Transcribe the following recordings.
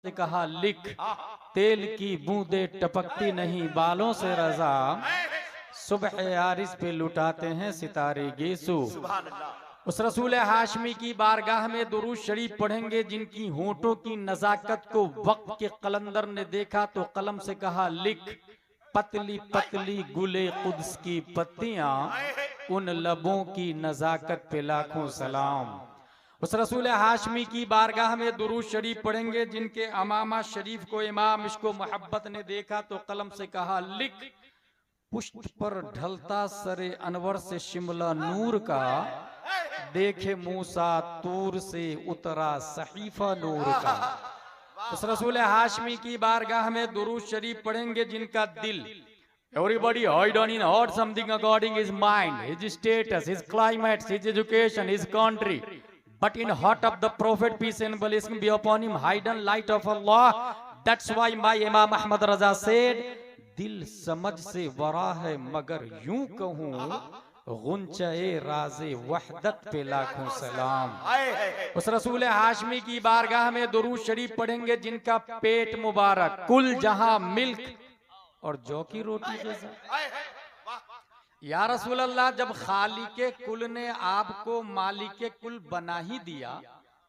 से कहा लिख, तेल की बूंदे टपकती नहीं बालों से रजा, सुबह आरिस पे लुटाते हैं सितारे गेसु। उस रसूल हाशमी की बारगाह में दुरूद शरीफ पढ़ेंगे जिनकी होंठों की नजाकत को वक्त के कलंदर ने देखा तो कलम से कहा लिख, पतली पतली गुले कुद्स की पत्तियां, उन लबों की नजाकत पे लाखों सलाम। उस रसूल हाशमी की बारगाह में दुरूद शरीफ पढ़ेंगे जिनके अमामा शरीफ को इमाम इश्को मोहब्बत ने देखा तो कलम से कहा लिख, पुष्ट पर ढलता सरे अनवर से शिमला नूर का, देखे मूसा तूर से उतरा सहीफा नूर का। उस रसूल हाशमी की बारगाह में दुरूद शरीफ पढ़ेंगे जिनका दिल, everybody hold on in heart something according his mind, his status, his climate, his education, his country, but in heart of the prophet peace and blessing be upon him hidden light of Allah. That's why my Imam Ahmad Raza said, दिल समझ से वरा है मगर यूं कहूं, गुंचे राज़े वहदत पे लाखों सलाम। उस रसूल हाशमी की बारगाह में दुरूद शरीफ पढ़ेंगे जिनका पेट मुबारक कुल जहां मिल्क और जौ की रोटी जैसा। या रसूल अल्लाह, जब खालिके कुल ने आपको मालिके कुल बना ही दिया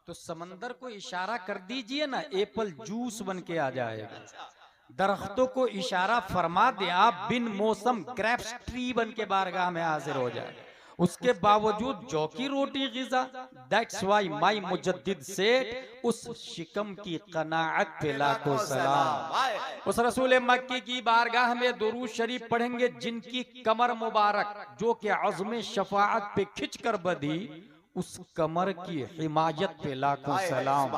तो समंदर को इशारा कर दीजिए ना, एप्पल जूस बन के आ जाएगा। दरख्तों को इशारा फरमा दे, आप बिन मौसम ग्रेप्स ट्री बन के बारगाह में हाजिर हो जाए, उसके बावजूद जौ की रोटी गिज़ा। दैट्स व्हाई माय मुजद्दिद सेड, उस शिकम की कनाअत पे लाखों सलाम। उस रसूल मक्की की बारगाह में दुरूद शरीफ पढ़ेंगे जिनकी कमर मुबारक जो कि अज़्म शफाअत पे खिंच कर बधी, उस कमर की हिमायत पे लाखों सलाम।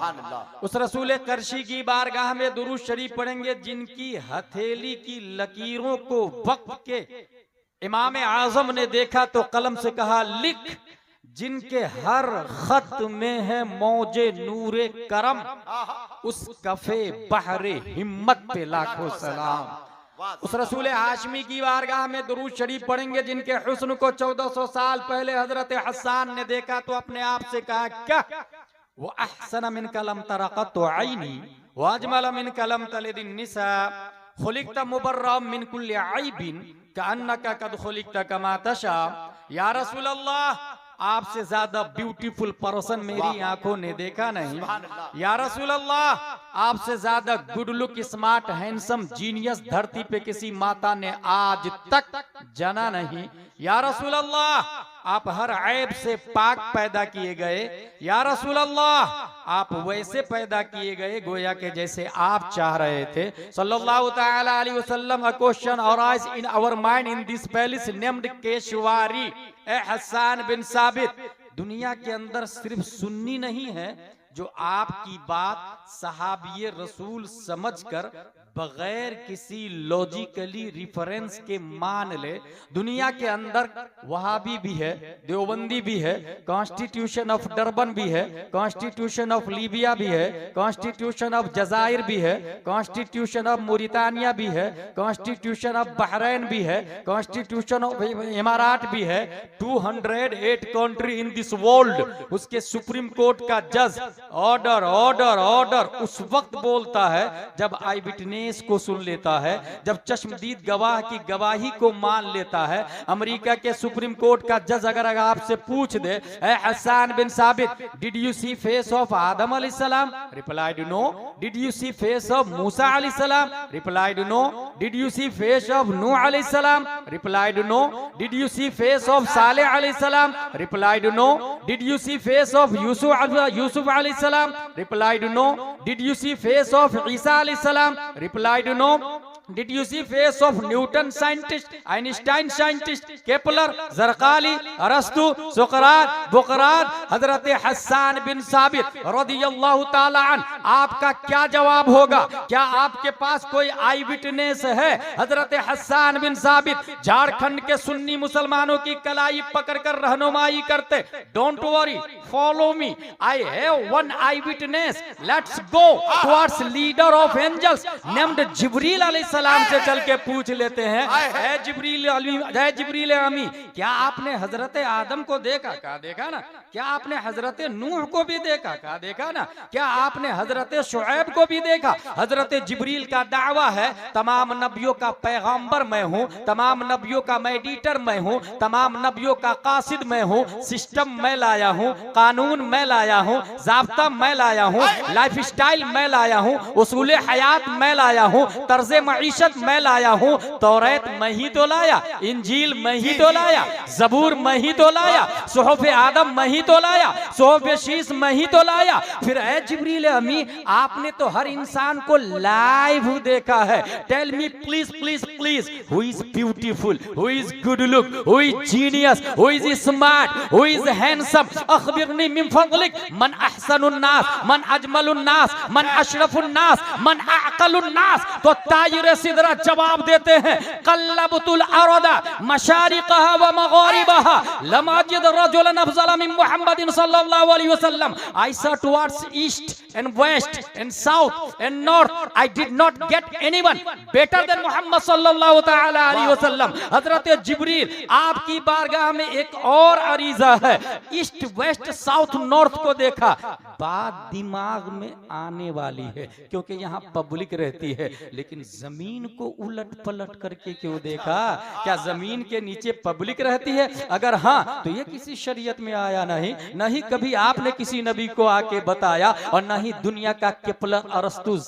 उस रसूल करशी की बारगाह में दुरूद शरीफ पढ़ेंगे जिनकी हथेली की लकीरों को वक्त के इमाम आजम ने देखा तो कलम से कहा लिख, जिनके हर खत में है मौजे नूरे करम, उस कफे बहरे हिम्मत पे लाखों सलाम। उस रसूल हाशमी की बारगाह में दुरूद शरीफ पढ़ेंगे जिनके हुस्न को 1400 साल पहले हजरत हसन ने देखा तो अपने आप से कहा क्या, वो अहसन मिन कलम तरक़त आईनी व अजमल मिन कलम तलिदिन निसा, खुलिक़त मुबर्रम मिन कुल्लि ऐबिन कअन्नका कद खुलिक़त कमा तशा। या रसूल अल्लाह, आपसे ज्यादा ब्यूटीफुल पर्सन मेरी आंखों ने देखा नहीं। या रसूल अल्लाह, आपसे ज्यादा good look smart handsome genius धरती पे किसी माता ने आज तक जना नहीं। या रसूल अल्लाह, आप हर ऐब से पाक पैदा किए गए। या रसूल अल्लाह, आप वैसे पैदा किए गए गोया के जैसे आप चाह रहे थे। सल्लल्लाहु तआला अलैहि वसल्लम। A question arise in our mind in this palace named Keshwari. A Hasan bin साबित, दुनिया के अंदर सिर्फ सुन्नी नहीं है जो आपकी बात सहाबिये रसूल समझकर बगैर किसी लॉजिकली रिफरेंस के मान ले। दुनिया के अंदर वहाबी भी है, देवबंदी भी है, कॉन्स्टिट्यूशन ऑफ डरबन भी है, कॉन्स्टिट्यूशन ऑफ लीबिया भी है, कॉन्स्टिट्यूशन ऑफ जजायर भी है, कॉन्स्टिट्यूशन ऑफ मोरितानिया भी है, कॉन्स्टिट्यूशन ऑफ बहरैन भी है, कॉन्स्टिट्यूशन ऑफ इमारात भी है। 208 कंट्री इन दिस वर्ल्ड। उसके सुप्रीम कोर्ट का जज ऑर्डर ऑर्डर ऑर्डर उस वक्त बोलता है जब आई विटनेस को सुन लेता है, जब चश्मदीद गवाह की गवाही को मान लेता है। अमेरिका के सुप्रीम कोर्ट का जज अगर आपसे पूछ दे, ए Hasan bin Sabit, did you see face of Adam अलैहिस्सलाम? Replied no. Did you see face of Musa अलैहिस्सलाम? Replied no. Did you see face of Nuh अलैहिस्सलाम? Replied no. Did you see face of Saleh अलैहिस्सलाम? Replied no. Did you see face of Yusuf अलैहिस्सलाम? Replied no. Did you see face of Isa अलैहिस्सलाम? Replied no. Did you see face of Newton scientist, Einstein scientist, Kepler, Zarqali, Arastu, Socrates, Buqrat? Hazrat Hasan bin साबित रदियल्लाहु ताला अन, आपका क्या जवाब होगा? क्या आपके पास कोई आई विटनेस है? हजरत हसन बिन साबित झारखंड के सुन्नी मुसलमानों की कलाई पकड़कर रहनुमाई करते। Don't worry, follow me, I have one eyewitness, let's go towards leader of angels named Jibril अलैहि अलैहिस्सलाम से चल के पूछ लेते हैं, ऐ जिब्रील अमी, क्या आपने हजरत आदम को देखा? कहा देखा ना। क्या आपने हजरत नूह को भी देखा? कहा देखा ना। क्या आपने हजरत शुएब को भी देखा? हजरत जिब्रील का दावा है तमाम नबियों का पैगंबर मैं हूँ, तमाम नबियों का मेडिएटर मैं हूँ, तमाम नबियों का कासिद मैं हूँ, सिस्टम मैं लाया हूँ, कानून मैं लाया हूँ, ज़ाब्ता मैं लाया हूँ, लाइफ स्टाइल मैं लाया हूँ, उसूल हयात मैं लाया हूँ, तर्ज मईशत मैं लाया हूँ। तौरात मैं ही तो लाया, इंजील मैं ही तो लाया, जबूर मैं ही तो लाया, सुहूफ आदम मैं ही तो लाया, सुहूफ शीस मैं ही तो लाया। फिर ऐ जिब्रील अमी, आपने तो हर इंसान को लाइव देखा है। Tell me please please please, who is beautiful, who is good look, who is genius, who is smart, who is handsome, अखबिरनी मिन फज़लिक मन अहसनुन नास, मन अजमलुन नास, मन अशरफुन नास, मन अअक़लुन नास। तो ताजिर सिदरा जवाब देते हैं, क़ल्लबतुल अरदा मशारिक़हा व मग़ारिबहा लम अजिद रजुलन अफ़ज़ल मिन मुहम्मदिन सल्लल्लाहु अलैहि वसल्लम। I saw towards east and west and south and north. I did not get anyone better than Muhammad sallallahu ta'ala alaihi wasallam. हजरत जिब्रील, आपकी बारगाह में एक और अरीजा है। ईस्ट वेस्ट साउथ नॉर्थ को देखा, बात दिमाग में आने वाली है क्योंकि यहाँ पब्लिक रहती है, लेकिन जमीन को उलट पलट करके क्यों देखा? क्या जमीन के नीचे पब्लिक रहती है? अगर हाँ तो ये किसी शरीयत में आया नहीं, नहीं कभी आपने किसी नबी को आके बताया, और न ही दुनिया का केपलर अरस्तु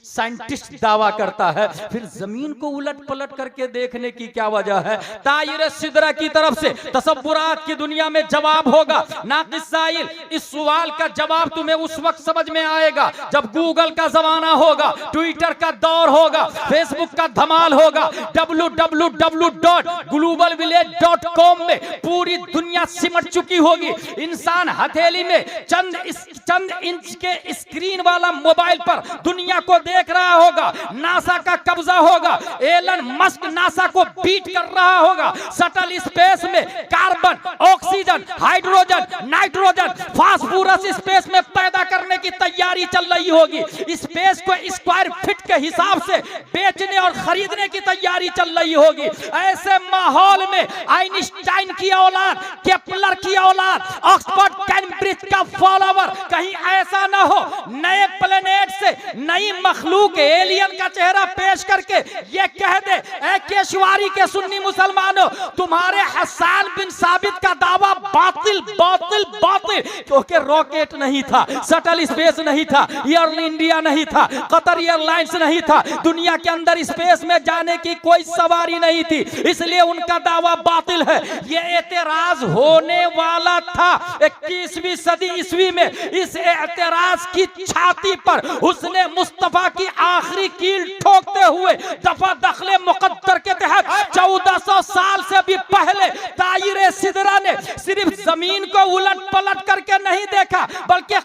साइंटिस्ट दावा करता है। फिर जमीन को उलट पलट करके देखने की क्या वजह है? ताइर सिदरा की तरफ से तसव्वुरात की दुनिया में जवाब होगा नाक़िस साइल। इस सवाल का जवाब तुम्हें उस वक्त समझ में आएगा जब गूगल का जमाना होगा, ट्विटर का दौर होगा, फेसबुक का धमाल होगा, www.globalvillage.com में पूरी दुनिया सिमट चुकी होगी। इंसान हथेली में चंद इंच के स्क्रीन वाला मोबाइल पर दुनिया को देख रहा होगा। नासा का कब्जा होगा, एलन मस्क नासा को बीट कर रहा होगा। शटल स्पेस में carbon, oxygen, hydrogen, nitrogen, phosphorus space में पैदा करने की तैयारी चल रही होगी। स्पेस को स्क्वायर फीट के हिसाब से बेचने और खरीदने की तैयारी चल रही होगी। ऐसे माहौल में आइंस्टाइन की औलाद, केपलर की औलाद, ऑक्सफोर्ड कैम्ब्रिज का फॉलोवर कहीं ऐसा ना हो नए प्लेनेट से नई मखलूक एलियन का चेहरा पेश करके ये कह दे, ऐ केशवारी के सुन्नी मुसलमानों, तुम्हारे हसन बिन साबित का दावा बातिल बातिल बातिल। क्योंकि रॉकेट नहीं था, शटल स्पेस नहीं था, एयर इंडिया नहीं था, कतर एयरलाइंस नहीं था, दुनिया के अंदर स्पेस में जाने की कोई सवारी नहीं थी, इसलिए उनका दावा बातिल है। ये एतराज होने वाला था 21वीं सदी ईस्वी में। इस एतराज की छाती पर उसने मुस्तफा की आखिरी कील ठोकते हुए दफा दखले मुकद्दर के तहत 1400 साल से भी पहले ताइरे सिदरा ने सिर्फ जमीन को उलट पलट करके नहीं देखा, बल्कि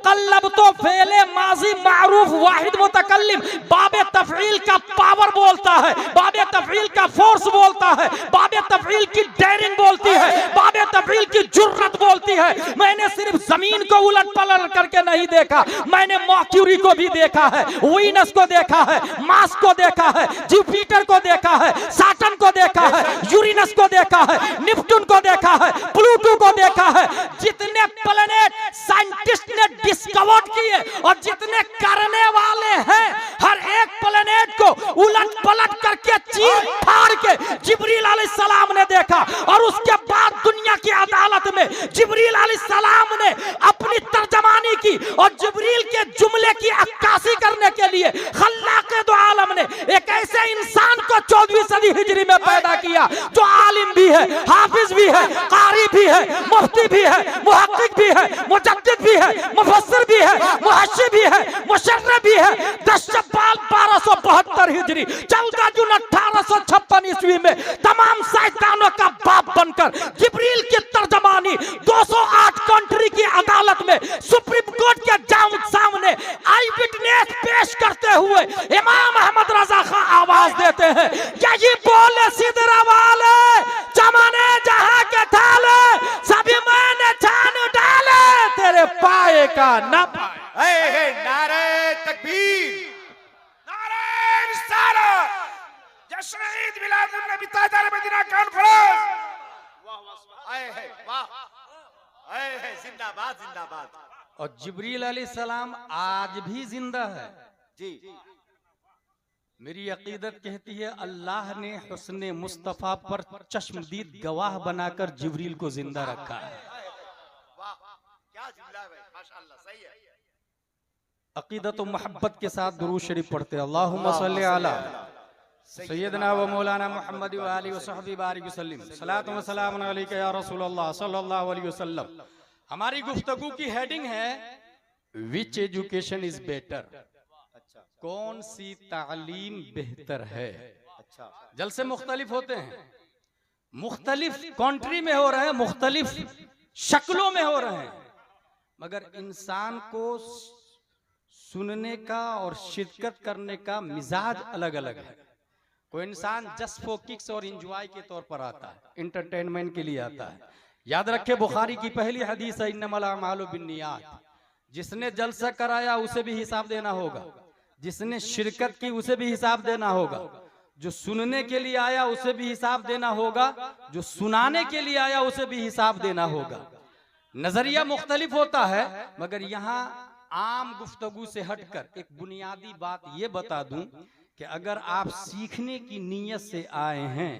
कल्लब तो फेले माजी मारूफ वाहिद मुतकल्लिम बाबे तफईल का पावर बोलता है, बाबे तफईल का फोर्स बोलता है, बाबे तफईल की डेयरिंग बोलती है, बाबे तफईल की जुर्रत बोलती है। मैंने सिर्फ जमीन को उलट पलट करके नहीं देखा, मैंने मर्क्यूरी को भी देखा है, वीनस को देखा है, मार्स को देखा है, जुपिटर को देखा है, सैटर्न को देखा है, यूरेनस को देखा है, नेपच्यून को देखा है, प्लूटो को देखा है। जितने प्लेनेट साइंटिस्ट ने डिस्कवर किए और जितने करने वाले हैं, हर एक प्लेनेट को उलट पलट करके चीर फाड़ के जिब्रील अलैहिस्सलाम ने देखा। और उसके बाद दुनिया की अदालत में जिब्रील अलैहिस्सलाम ने अपनी तर्जमानी की और जिब्रील के जुमले की अक्कासी करने के लिए खल्लाक़े दो आलम ने एक ऐसे इंसान को 14वीं सदी हिजरी में पैदा किया जो आलिम भी है, हाफिज भी है, कारी भी है, मुफ्ती भी है, मुहक्किक भी है, मुजद्दिद भी है, मुफस्सिर भी है, मुहश्शी भी है, मुशर्रिह भी है। 10 शव्वाल 1272 हिजरी 14 जून 1856 ईस्वी में तमाम साइंसदानों का बाप बनकर जिब्रील की तर्जमानी 208 कंट्री की अदालत में सुप्रीम कोर्ट के सामने आई विटनेस पेश करते हुए इमाम अहमद रजा खां आवाज देते हैं, यही बोले सिदरा वाले चमने जहां के थाले सभी मैंने छान डाले तेरे पाए का न पाए। नारे तकबीर, नारे रिसालत, जश्न ईद मिलादुन नबी ताजदार मदीना कॉन्फ्रेंस। आए है वाह, आए है, जिंदाबाद जिंदाबाद। और जिब्रील अलैहिस्सलाम आज भी जिंदा है जी। मेरी अकीदत कहती है अल्लाह ने हुस्ने मुस्तफा पर चश्मदीद गवाह बनाकर जिब्रील को जिंदा रखा है। वाह क्या जुमला है भाई, माशाअल्लाह, सही है। अकीदत और मोहब्बत के साथ दुरूद शरीफ पढ़ते अल्लाहुम्मा सल्ली अला सय्यदना व मौलाना मुहम्मद व आलिहि व सहबी बारिक वसल्लम सलातु व सलामुन अलैका या रसूलल्लाह सल्लल्लाहु अलैहि वसल्लम। हमारी गुफ्तगू की हेडिंग है विच एजुकेशन इज बेटर, अच्छा कौन सी तालीम बेहतर है। अच्छा, जलसे मुख्तलिफ होते हैं, मुख्तलिफ कंट्री में हो रहे हैं, मुख्तलिफ शक्लों में हो रहे हैं, मगर इंसान को सुनने का और शिरकत करने का मिजाज अलग अलग है। कोई इंसान जस्ट फॉर किक्स और एंजॉय के तौर पर आता है, एंटरटेनमेंट के लिए आता है। याद रखे बुखारी की पहली हदीस है इन्नमल अमालु बिन्नियात। जिसने जलसा कराया उसे भी हिसाब देना होगा, जिसने शिरकत की उसे भी हिसाब देना होगा, जो सुनने के लिए आया उसे भी हिसाब देना होगा, जो सुनाने के लिए आया उसे भी हिसाब देना होगा। नजरिया मुख्तलिफ होता है, मगर यहाँ आम गुफ्तगू से हटकर एक बुनियादी बात ये बता दूं कि अगर आप सीखने की नीयत से आए हैं,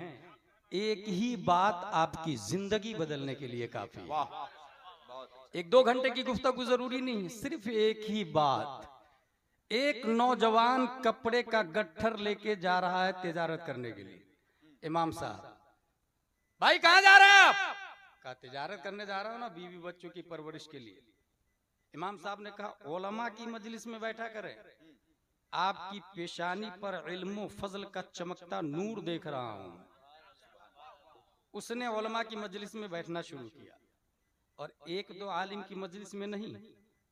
एक ही बात आपकी जिंदगी बदलने के लिए काफी है। एक दो घंटे की गुफ्तगू जरूरी नहीं है, सिर्फ एक ही बात। एक नौजवान कपड़े का गट्ठर लेके जा रहा है तिजारत करने के लिए। इमाम साहब, भाई कहाँ जा रहे हैं आप? कहा तिजारत करने जा रहा हूं ना, बीवी बच्चों की परवरिश के लिए। इमाम साहब ने कहा उलमा की मजलिस में बैठा करें, आपकी पेशानी पर इल्म फजल का चमकता नूर देख रहा हूं। उसने उलमा की मजलिस में बैठना शुरू किया, और एक दो आलिम की मजलिस में नहीं,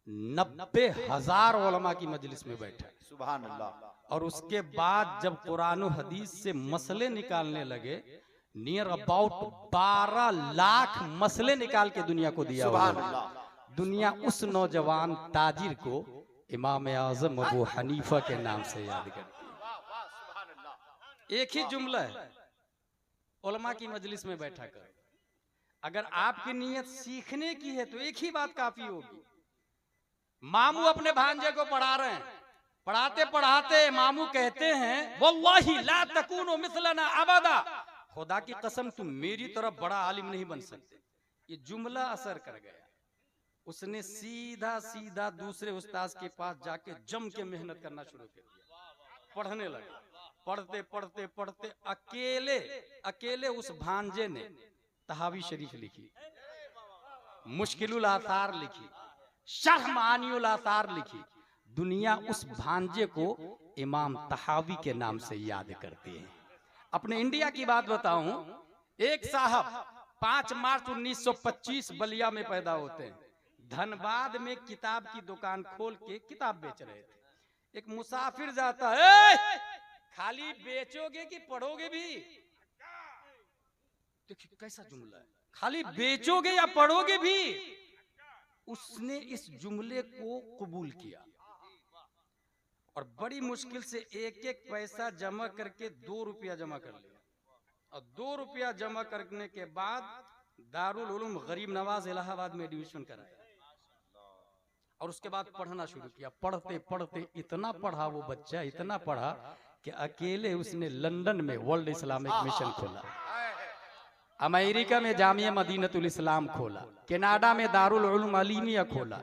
90,000 उलमा की मजलिस में बैठा। सुभान अल्लाह। और उसके बाद जब कुरान और हदीस से मसले निकालने लगे, नियर अबाउट 12 लाख मसले निकाल के दुनिया को दिया। सुभान अल्लाह। दुनिया उस नौजवान ताजिर को इमाम आजम अबू हनीफा के नाम से याद करती है। एक ही जुमला है, उलमा की मजलिस में बैठा कर। अगर आपकी नीयत सीखने की है तो एक ही बात काफी होगी। मामू अपने भांजे को पढ़ा रहे हैं, पढ़ाते पढ़ाते मामू कहते हैं वल्लाही ला तकूनु मिसलना अबदा, खुदा की कसम तुम मेरी तरफ बड़ा आलिम नहीं बन सकते। ये जुमला असर कर गया। उसने सीधा सीधा दूसरे उस्ताद के पास जाके जम के मेहनत करना शुरू कर दिया, पढ़ने लगा। पढ़ते पढ़ते पढ़ते अकेले उस भांजे ने तहावी शरीफ लिखी, मुश्किलुल आसार लिखी, शरह मानियुल आसार लिखी। दुनिया उस भांजे को इमाम तहावी के नाम से याद करती है। अपने इंडिया की बात बताऊं, एक साहब 5 मार्च 1925 बलिया में पैदा होते हैं। धनबाद में किताब की दुकान खोल के किताब बेच रहे थे। एक मुसाफिर जाता है, खाली बेचोगे कि पढ़ोगे भी? देखिए कैसा जुमला है, खाली बेचोगे या पढ़ोगे भी? उसने इस जुमले को कबूल किया और बड़ी मुश्किल से एक एक पैसा जमा करके 2 रुपया जमा कर लिया। और 2 रुपया जमा करने के बाद दारुल उलूम गरीब नवाज इलाहाबाद में एडमिशन कराया और उसके बाद पढ़ना शुरू किया। पढ़ते पढ़ते इतना पढ़ा वो बच्चा, इतना पढ़ा कि अकेले उसने लंदन में वर्ल्ड इस्लामिक मिशन खोला, अमेरिका में जामिया मदीनतुल इस्लाम खोला, कनाडा में दारुल उलूम अलीमिया खोला,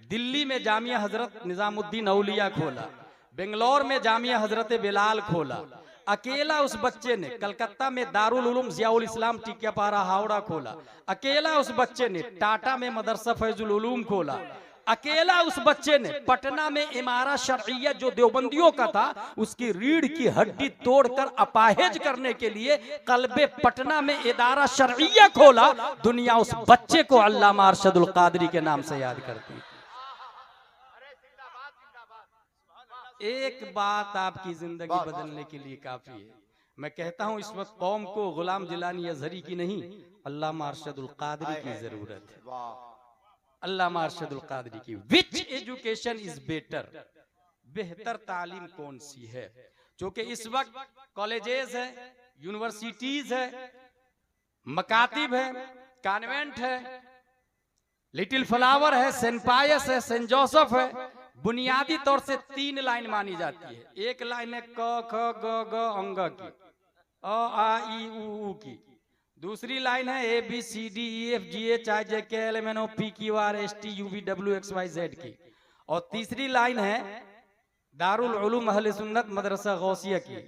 दिल्ली में जामिया हजरत निजामुद्दीन औलिया खोला, बेंगलोर में जामिया हजरत बिलाल खोला। अकेला उस बच्चे ने कलकत्ता में दारुल उलूम जियाउल इस्लाम टिकियापारा हावड़ा खोला। अकेला उस बच्चे ने टाटा में मदरसा फैजुल उलूम खोला। अकेला उस बच्चे ने पटना में इमारा शरइया जो देवबंदियों का था उसकी रीढ़ की हड्डी तोड़कर अपाहिज करने के लिए कल्बे पटना में इदारा शरइया खोला। दुनिया उस बच्चे को अल्लामा अरशदुल कादरी के नाम से याद करती। एक बात आपकी जिंदगी बदलने के लिए काफी है। मैं कहता हूं इस वक्त कौम को गुलाम जिलानी अजहरी की नहीं, अल्लामा अरशदुल कादरी की जरूरत है। अल्लामा अरशदुल कादरी की। विच एजुकेशन इज बेटर, बेहतर तालीम कौन सी है, क्योंकि इस वक्त कॉलेजेस है, यूनिवर्सिटीज है, मकातिब है, कॉन्वेंट है, लिटिल फ्लावर है, सेंट पायस है, सेंट जोसेफ है। बुनियादी तौर से 3 लाइन मानी जाती है। एक लाइन है क ख ग ग अंग की, अ आ ई उ की। दूसरी लाइन है A B C D E F G H I J K L M N O P Q R S T U V W X Y Z की। और तीसरी लाइन है दारुल उलूम अहले सुन्नत मदरसा गौसिया की,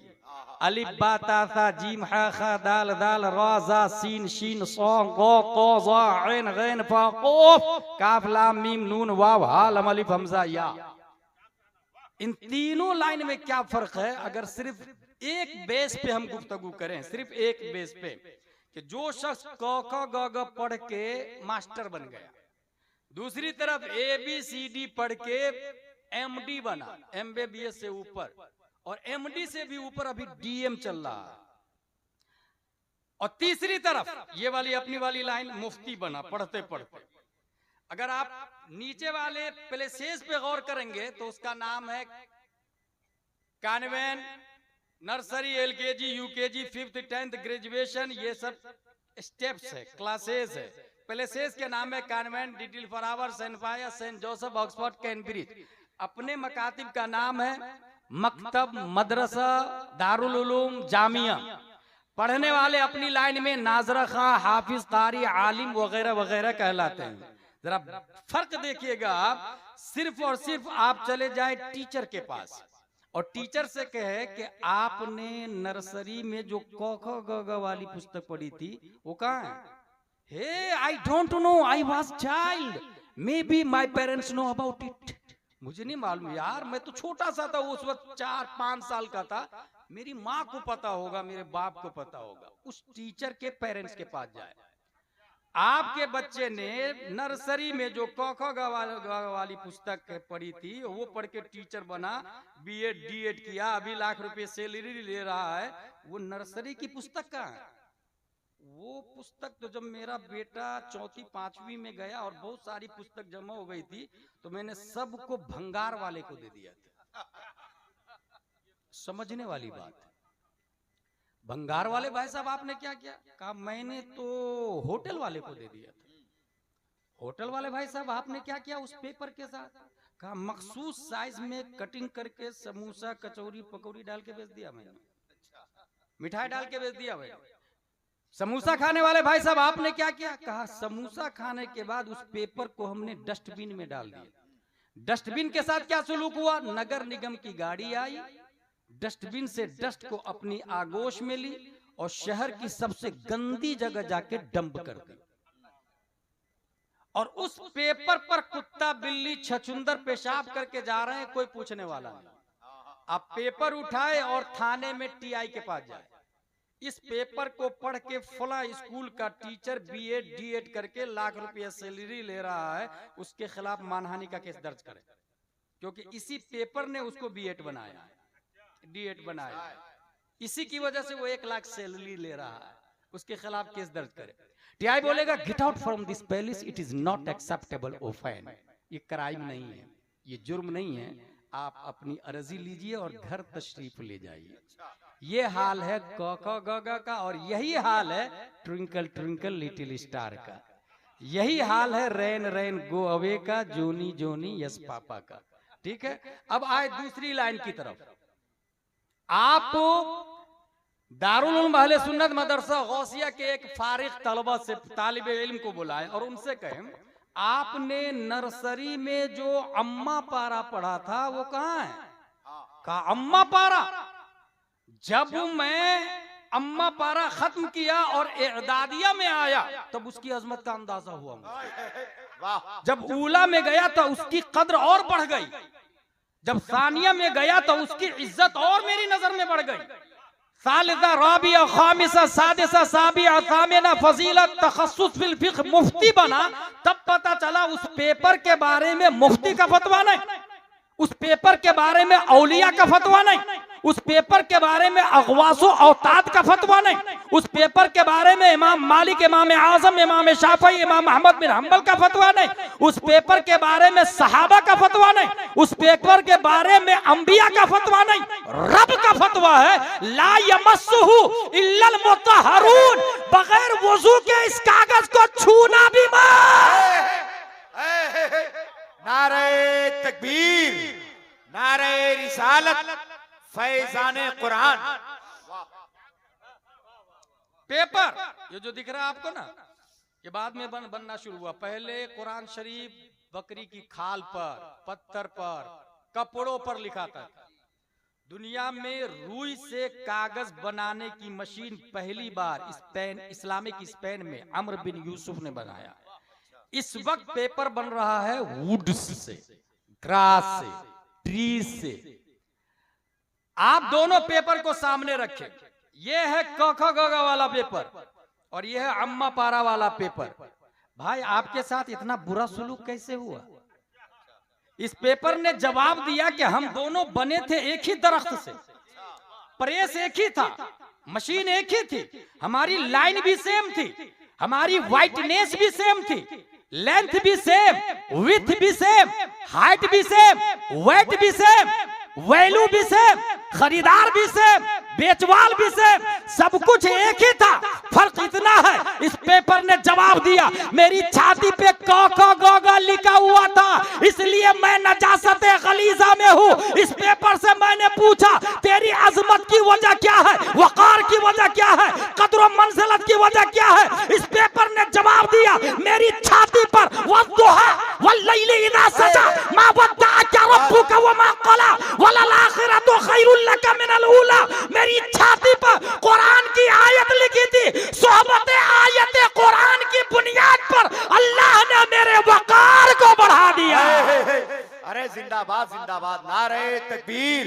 अलिफ बा ता सा जीम हा खा दाल दाल रा जा सीन शीन सौ गो को जा ऐन गैन फा क़ाफ काफ लाम मीम नून वाव हा लम अलिफ हमजा या। इन तीनों लाइन में क्या फर्क है? अगर सिर्फ एक बेस पे हम गुफ्तगू करें, सिर्फ एक बेस पे, कि जो शख्स क ख ग ग पढ़ के मास्टर बन गया, दूसरी तरफ ए बी सी डी पढ़ के एमडी बना, एमबीबीएस से ऊपर, और एमडी से भी ऊपर अभी डीएम चल रहा है, और तीसरी तरफ ये वाली अपनी वाली लाइन मुफ्ती बना पढ़ते पढ़ते। अगर आप नीचे वाले प्लेसेस पे गौर करेंगे तो उसका नाम है convent, nursery, LKG, UKG, 5th 10th graduation, ये सब स्टेप्स है, क्लासेस है। प्लेसेस के नाम है कॉन्वेंट, लिटिल फ्लावर, सेंट पायस, सेंट जोसेफ, ऑक्सफोर्ड, कैम्ब्रिज। अपने मकातिब का नाम है मकतब, मदरसा, दारुल उलूम, जामिया। पढ़ने वाले अपनी लाइन में नाजरा खां, हाफिज, कारी, आलिम वगैरह वगैरह कहलाते हैं। जरा फर्क देखिएगा आप, सिर्फ और सिर्फ आप चले जाए टीचर के पास और टीचर से कहे कि आपने नर्सरी में जो क ख ग ग वाली पुस्तक पढ़ी थी वो कहाँ है? Hey I don't know, I was child, maybe my parents know about it. मुझे नहीं मालूम यार, मैं तो छोटा सा था उस वक्त, 4-5 साल का था, मेरी माँ को पता होगा, मेरे बाप को पता होगा। उस टीचर के पेरेंट्स के पास जाए। आपके बच्चे ने नर्सरी में जो क ख ग वाली पुस्तक पढ़ी थी वो पढ़ के टीचर बना, बीएड डीएड किया, अभी लाख रुपए सैलरी ले रहा है, वो नर्सरी की पुस्तक कहाँ है? वो पुस्तक तो जब मेरा बेटा 4th 5वीं में गया और बहुत सारी पुस्तक जमा हो गई थी तो मैंने सबको भंगार वाले को दे दिया था। समझने वाली बात है। भंगार वाले भाई साहब आपने क्या किया? कहा मैंने तो होटल वाले को दे दिया था। होटल वाले भाई साहब आपने क्या किया उस पेपर के साथ? कहा मखसूस साइज में कटिंग करके समोसा, कचौरी, पकौड़ी डाल के बेच दिया मैंने, मिठाई डाल के बेच दिया मैंने। समोसा खाने वाले भाई साहब आपने क्या किया? कहा समोसा खाने के बाद उस पेपर को हमने डस्टबिन में डाल दिया। डस्टबिन के साथ क्या सुलूक हुआ? नगर निगम की गाड़ी आई, डस्टबिन से डस्ट को अपनी आगोश में ली और शहर की सबसे गंदी जगह जाके डंप कर दी। और उस पेपर पर कुत्ता, बिल्ली, छछुंदर पेशाब करके जा रहे हैं, कोई पूछने वाला नहीं। आप पेपर उठाए और थाने में टीआई के पास जाए, इस पेपर को पढ़ के फला स्कूल का टीचर बीएड डीएड करके लाख रुपया सैलरी ले रहा है, उसके खिलाफ मानहानि का केस दर्ज करें, क्योंकि इसी पेपर ने उसको बीएड बनाया, डीएड बनाया, इसी की वजह से वो 1 लाख सैलरी ले रहा है, उसके खिलाफ केस दर्ज करे। टीआई बोलेगा get out from this palace, it is not acceptable offence. ये क्राइम नहीं है, ये जुर्म नहीं है, आप अपनी अर्जी लीजिए और घर तशरीफ ले जाइए। ये हाल है क ख ग ग का, और यही हाल है ट्विंकल ट्विंकल लिटिल स्टार का, यही हाल है रैन रैन गो अवे का, जोनी जोनी यस पापा का। ठीक है, अब आए दूसरी लाइन की तरफ। आप दारुल उलूम अहले सुन्नत मदरसा गौसिया के एक फारिग तलबा से, तालिब इल्म को बुलाए और उनसे कहें आपने नर्सरी में जो अम्मा पारा पढ़ा था वो कहाँ है? कहा अम्मा पारा, जब मैं अम्मा पारा खत्म किया और एदादिया में आया तब उसकी अजमत का अंदाजा हुआ। जब ऊला में गया तो उसकी कद्र और बढ़ गई, जब सानिया में गया तो उसकी इज्जत और मेरी नजर में बढ़ गई। सालिसा, राबिया, खामिसा, सादिसा, साबिया, सामिना, फजीलत, तखस्सुस फिल फिक्ह, मुफ्ती बना। तब पता चला उस पेपर के बारे में मुफ्ती का फतवा नहीं, उस पेपर के बारे में औलिया का फतवा नहीं, उस पेपर के बारे में अगवासो औताद का फतवा नहीं, उस पेपर के बारे में इमाम मालिक, इमाम आजम, इमाम शाफी, इमाम अहमद बिन हंबल का फतवा नहीं, उस पेपर के बारे में सहाबा का फतवा नहीं, उस पेपर के बारे में अंबिया का फतवा नहीं, रब का फतवा है ला यमस्सुहु इल्लल मुतहहरून, बगैर वुजू के इस कागज को छूना भी मत। नारे तकबीर, नारे रिसालत, फैजाने कुरान। पेपर ये जो दिख रहा है आपको ना, ये बाद में बनना शुरू हुआ। पहले कुरान शरीफ बकरी की खाल पर, पत्थर पर, कपड़ों पर लिखा था। दुनिया में रुई से कागज बनाने की मशीन पहली बार स्पेन, इस्लामिक स्पेन में अमर बिन यूसुफ ने बनाया। इस वक्त पेपर बन रहा है वुड से, ग्रास से, ट्री से। आप दोनों पेपर को सामने रखें, ये है क ख ग घ वाला पेपर और ये है अम्मा पारा वाला पेपर। भाई आपके साथ इतना बुरा सुलूक कैसे हुआ? इस पेपर ने जवाब दिया कि हम दोनों बने थे एक ही दरख्त से, प्रेस एक ही था, मशीन एक ही थी, हमारी लाइन भी सेम थी, हमारी वाइटनेस भी सेम थी, लेंथ भी सेम, विड्थ भी सेम, हाइट भी सेम, वेट भी सेम, वैल्यू भी सेम, खरीदार भी सेम, बेचवाल भी सेम, सब कुछ एक ही था। फर्क इतना है, इस पेपर ने जवाब दिया। मेरी छाती पे क ख ग घ लिखा हुआ था, इसलिए मैं नजासत गलीजा में हूँ। इस पेपर से मैंने पूछा तेरी अजमत की वजह क्या है, वकार की वजह क्या है, कदर व मंजिलत की वजह क्या है? इस पेपर ने जवाब दिया मेरी छाती पर वद्दुहा वल्लैलि इज़ा सजा मा वद्दअका रब्बुका वमा क़ला वलल आखिरतु खैरुल लका मिनल ऊला। मेरी छाती पर कुरान की आयत लिखी थी। सोहबत आयत कुरान की बुनियाद पर अल्लाह ने मेरे वकार को बढ़ा दिया। अरे जिंदाबाद जिंदाबाद, नारे तकबीर,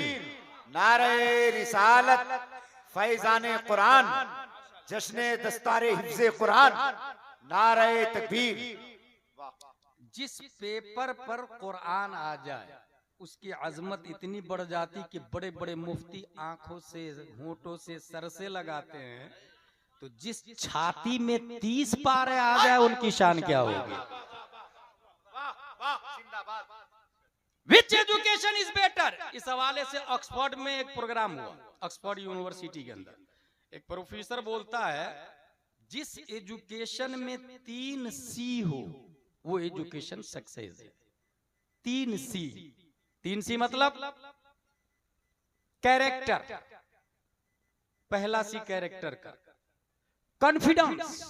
नारे रिसालत, फैजाने कुरान, जश्ने दस्तारे हिफ्ज़े कुरान, नारे तकबीर। जिस पेपर पर कुरान आ जाए उसकी अजमत इतनी बढ़ जाती कि बड़े बड़े मुफ्ती आंखों से, होंठों से, सर से लगाते हैं, तो जिस छाती में 30 पारे आ जाए उनकी शान क्या होगी? विच एजुकेशन इज बेटर? इस हवाले से ऑक्सफोर्ड में एक प्रोग्राम हुआ, ऑक्सफोर्ड यूनिवर्सिटी के अंदर एक प्रोफेसर बोलता है जिस एजुकेशन में 3 सी हो वो एजुकेशन सक्सेस है। 3 सी, 3 सी मतलब कैरेक्टर, पहला सी कैरेक्टर का, कॉन्फिडेंस,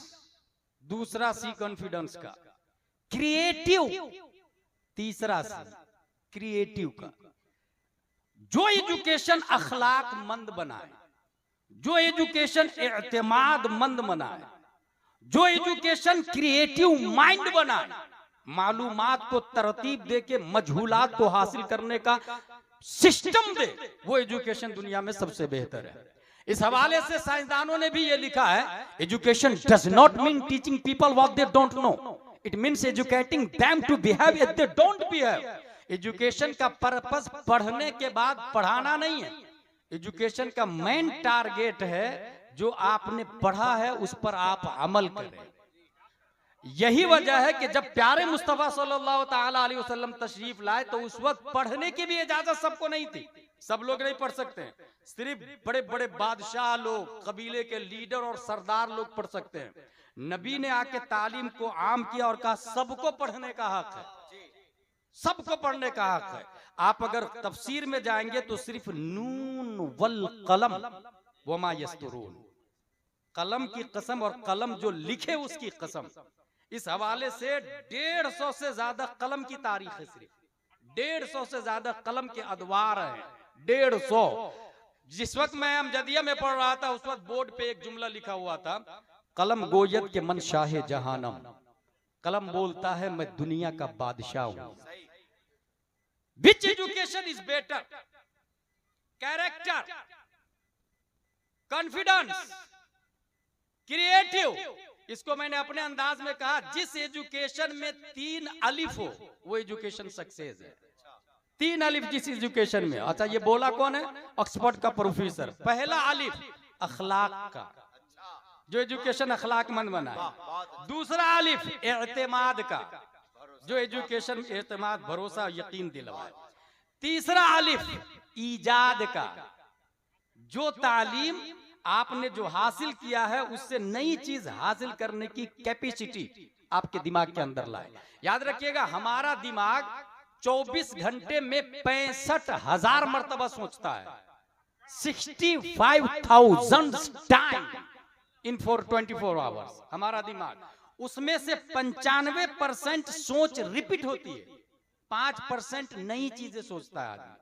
दूसरा सी कॉन्फिडेंस का, क्रिएटिव, तीसरा सी क्रिएटिव का। जो एजुकेशन अखलाक मंद बनाए, जो एजुकेशन एतमाद मंद बनाए, जो एजुकेशन क्रिएटिव माइंड बनाए, मालूमात को तरतीब दे के मजहूलात को हासिल करने का सिस्टम दे, वो एजुकेशन दुनिया में सबसे बेहतर है। इस हवाले से साइंसदानों ने भी ये लिखा है, education does not mean teaching people what they don't know, it means educating them to behave as they don't behave. Education का पर्पस पढ़ने के बाद पढ़ाना नहीं है, एजुकेशन का मेन टारगेट है जो आपने पढ़ा है उस पर आप अमल करें। यही वजह है कि जब प्यारे मुस्तफा सल्लल्लाहु ताला अलैहि वसल्लम तशरीफ लाए तो उस वक्त पढ़ने की भी इजाजत सबको नहीं थी, सब लोग नहीं पढ़ सकते हैं, सिर्फ बड़े बड़े बादशाह लोग, कबीले के लीडर और सरदार लोग पढ़ सकते हैं। नबी ने आके तालीम को आम किया और कहा सबको पढ़ने का हक है, सबको पढ़ने का हक है। आप अगर तफसीर में जाएंगे तो सिर्फ नून वल कलम वमा यस्तुरून, कलम की कसम और कलम जो लिखे उसकी कसम। इस हवाले से 150 से ज्यादा कलम की तारीख है, सिर्फ 150 से ज्यादा कलम के अदवार हैं, 150। जिस वक्त मैं अमजदिया में पढ़ रहा था उस वक्त बोर्ड पे एक जुमला लिखा हुआ था, कलम गोयत के मन शाह जहानम, कलम बोलता है मैं दुनिया का बादशाह हूं। Which education is better? Character, confidence, creative. इसको मैंने अपने अंदाज में कहा, जिस एजुकेशन में 3 अलिफ हो वो एजुकेशन सक्सेस है। 3 अलिफ जिस एजुकेशन में। अच्छा ये बोला कौन है? ऑक्सफोर्ड का प्रोफेसर। पहला अलिफ अखलाक का, जो एजुकेशन अखलाकमंद बनाए। दूसरा अलिफ एतमाद का, जो एजुकेशन एतमाद, भरोसा, यकीन दिलवाए। तीसरा अलिफ ईजाद का, जो तालीम आपने जो हासिल किया है उससे नई चीज हासिल करने की कैपेसिटी आपके दिमाग के अंदर लाए। याद रखिएगा हमारा दिमाग 24 घंटे में 65,000 मर्तबा सोचता है, 65,000 टाइम इन 24 आवर्स हमारा दिमाग। उसमें से 95% सोच रिपीट होती है, 5% नई चीजें सोचता है आदमी।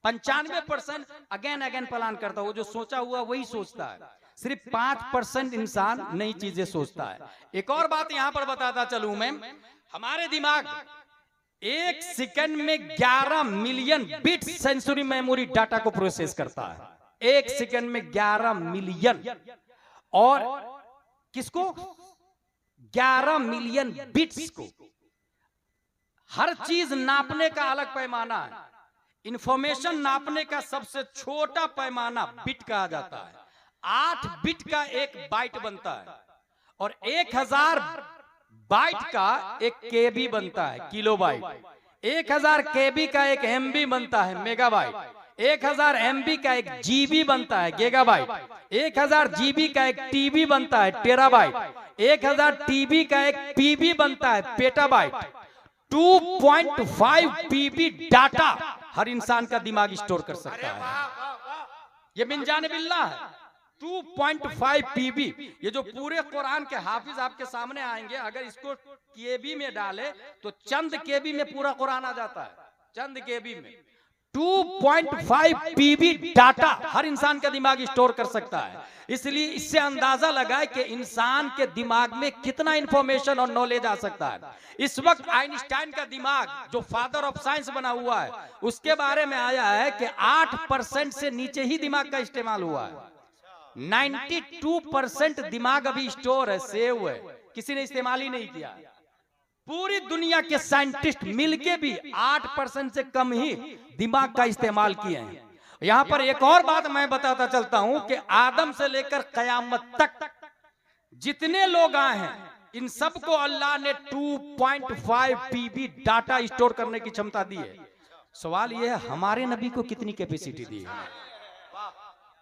95% अगेन प्लान करता है, वो जो सोचा हुआ वही सोचता है। सिर्फ 5% इंसान नई चीजें सोचता है। एक और बात यहां पर बताता चलूं मैं, हमारे दिमाग 1 सेकंड में 11 million bit sensory memory data को प्रोसेस करता है। 1 सेकंड में 11 मिलियन, और किसको? 11 मिलियन बिट्स को। हर चीज नापने का अलग पैमाना है। इंफॉर्मेशन नापने का सबसे छोटा पैमाना बिट कहा जाता है। 8 बिट का 1 बाइट बनता है, और 1000 बाइट का 1 केबी बनता है, किलोबाइट। 1000 केबी का 1 एमबी बनता है, मेगाबाइट। 1000 एमबी का 1 जीबी बनता है, गीगाबाइट। 1000 जीबी का 1 टीबी बनता है, टेराबाइट। 1000 टीबी का 1 पीबी बनता है, पेटाबाइट। 2.5 पीबी डाटा हर इंसान का दिमाग स्टोर कर सकता है। ये बिन जाने बिल्ला है। 2.5 पीबी, ये जो पूरे कुरान के हाफिज आपके सामने आएंगे, अगर इसको केबी में डाले तो चंद केबी में पूरा कुरान आ जाता है, चंद केबी में। 2.5 पीबी डाटा हर इंसान का दिमाग स्टोर कर सकता है। इसलिए इससे अंदाजा लगाए कि इंसान के दिमाग में कितना इंफॉर्मेशन और नॉलेज आ सकता है। इस वक्त आइंस्टाइन का दिमाग, जो फादर ऑफ साइंस बना हुआ है, उसके बारे में आया है कि 8% से नीचे ही दिमाग का इस्तेमाल हुआ है। 92% दिमाग अभी स्टोर है, सेव है, किसी ने इस्तेमाल ही नहीं किया। पूरी दुनिया के साइंटिस्ट मिलके भी 8% से कम ही दिमाग का इस्तेमाल किए हैं। यहां पर एक और बात मैं बताता चलता हूं कि आदम से लेकर कयामत तक जितने लोग आए हैं, इन सबको अल्लाह ने 2.5 पीबी डाटा स्टोर करने की क्षमता दी है। सवाल यह है, हमारे नबी को कितनी कैपेसिटी दी है?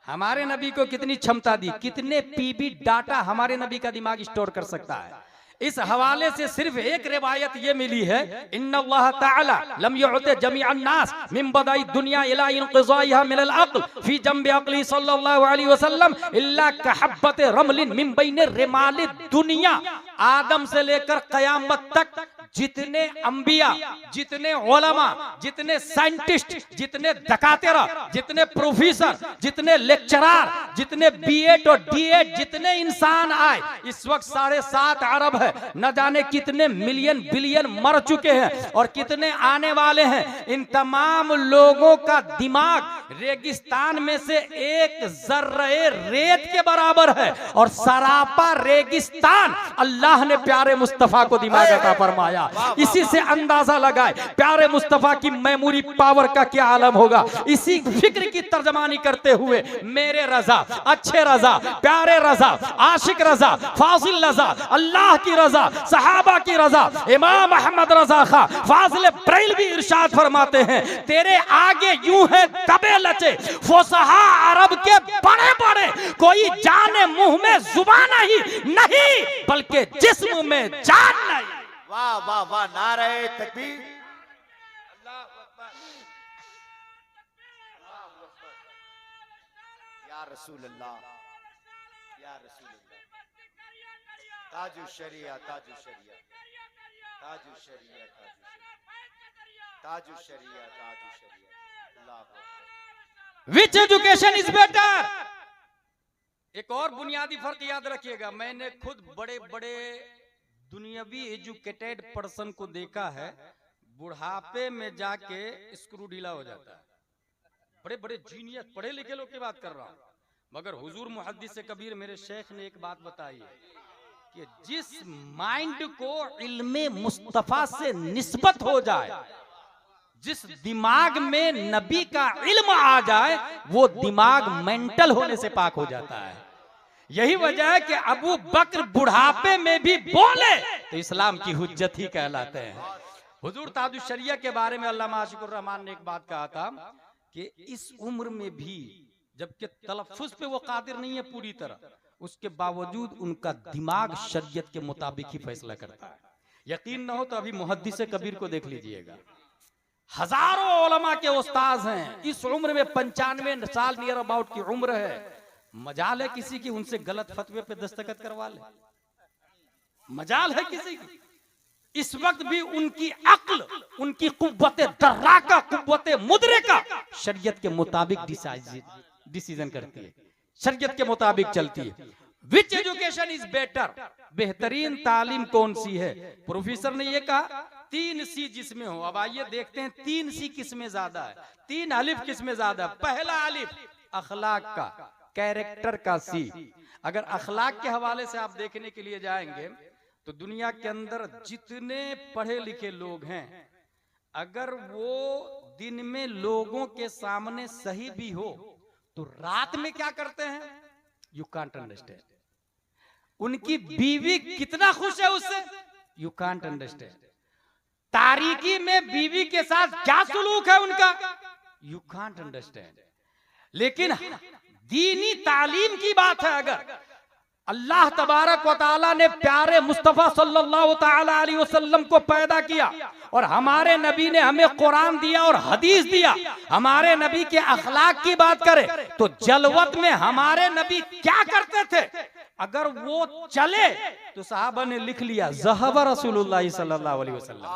हमारे नबी को कितनी क्षमता दी? कितने पीबी डाटा हमारे नबी का दिमाग स्टोर कर सकता है? इस हवाले से सिर्फ एक रिवायत ये मिली है, इन्नल्लाह ताला लम युअति जमीअन नास मिन बदाई दुनिया इला इंक़िज़ाइहा मिनल अक़ल फी जंबि अक़ली सल्लल्लाहु अलैहि वसल्लम इल्ला कहब्बत रमलिन मिन बैन रिमाल दुनिया। आदम से लेकर कयामत तक जितने अंबिया, जितने उलमा, जितने साइंटिस्ट, जितने दकातिरा, जितने प्रोफेसर, जितने लेक्चरर, जितने बीएड और डीएड, जितने इंसान आए, इस वक्त 7.5 अरब है। न जाने कितने मिलियन बिलियन मर चुके हैं और कितने आने वाले हैं। इन तमाम लोगों का दिमाग रेगिस्तान में से 1 ज़र्रे रेत के बराबर है, और सरापा रेगिस्तान अल्लाह ने प्यारे मुस्तफा को दिमाग अता फरमाया। इसी से अंदाजा लगाए प्यारे मुस्तफा की मेमोरी पावर का क्या आलम होगा। इसी फिक्र की तर्जमानी करते हुए मेरे रजा, अच्छे रजा, प्यारे रजा, आशिक रजा, फाजिल रजा, अल्लाह की रजा, सहाबा की रजा, इमाम अहमद रजा खा फाजिल बरेलवी इरशाद फरमाते हैं, तेरे आगे यूं है दबे लचे फुसहा अरब के बड़े बड़े, कोई जाने मुंह में जुबान नहीं बल्कि जिस्म में जान नहीं। वाह वाह वाह, नारे तकबीर, अल्लाह अकबर, या रसूल अल्लाह, या रसूल अल्लाह, ताजु शरिया, ताजु शरिया, ताजु शरिया, ताजु शरिया, ताजु शरिया, अल्लाह अकबर। विच एजुकेशन इज बेटर? एक और बुनियादी फर्क याद रखिएगा, मैंने खुद बड़े बड़े दुनियावी एजुकेटेड पर्सन को देखा है, बुढ़ापे में जाके स्क्रू ढीला हो जाता है। बड़े बड़े जीनियस पढ़े लिखे लोग की बात कर रहा हूं, मगर हुजूर मुहद्दिस कबीर मेरे शेख ने एक बात बताई है कि जिस माइंड को इल्मे मुस्तफा से निस्बत हो जाए, जिस दिमाग में नबी का इल्म आ जाए वो दिमाग मेंटल होने से पाक हो जाता है। यही वजह है कि अबू बकर बुढ़ापे में भी बोले तो इस्लाम की हुज्जत ही कहलाते हैं। हुजूर ताजुश शरिया के बारे में अल्लामा आशिकुर रहमान ने एक बात कहा था कि इस उम्र में भी जबकि तलफ्फुज पे वो कादिर नहीं है पूरी तरह, उसके बावजूद उनका दिमाग शरीयत के मुताबिक ही फैसला करता है। यकीन न हो तो अभी मुहद्दिस कबीर को देख लीजिएगा, हजारों उलमा के उस्ताद हैं, इस उम्र में 95 साल नियर अबाउट की उम्र है। मजाल है किसी की उनसे गलत फतवे पे दस्तखत करवा ले, मजाल है किसी की। इस वक्त भी उनकी अक्ल, उनकी कुव्वते दर्राका, कुव्वते मुद्रिका शरीयत के मुताबिक डिसीजन करती है, शरीयत के मुताबिक चलती है। विच एजुकेशन इज बेटर, बेहतरीन तालीम कौन सी है? प्रोफेसर ने ये कहा 3 सी जिसमें हो। अब आइए देखते हैं 3 सी किस में ज्यादा है, 3 अलिफ किस में ज्यादा है। पहला अलिफ अखलाक का, कैरेक्टर का सी। अगर अखलाक के हवाले से आप देखने के लिए जाएंगे तो दुनिया के अंदर जितने पढ़े लिखे लोग हैं, अगर वो दिन में लोगों के सामने सही भी हो तो रात में क्या करते हैं? You can't understand. उनकी बीवी कितना खुश है उससे, यू कांट अंडरस्टैंड। तारीकी में बीवी के साथ क्या सुलूक है उनका, यू कांट अंडरस्टैंड। लेकिन दीनी तालीम की बात है, अगर अल्लाह तबारक व तआला ने प्यारे मुस्तफा सल्लल्लाहु तआला अलैहि वसल्लम को पैदा किया और हमारे नबी ने हमें कुरान दिया और हदीस दिया, हमारे नबी के अखलाक की बात करें तो जलवत में हमारे नबी क्या करते थे? अगर वो चले तो सहाबा ने लिख लिया ज़हब रसूलुल्लाह सल्लल्लाहु अलैहि वसल्लम।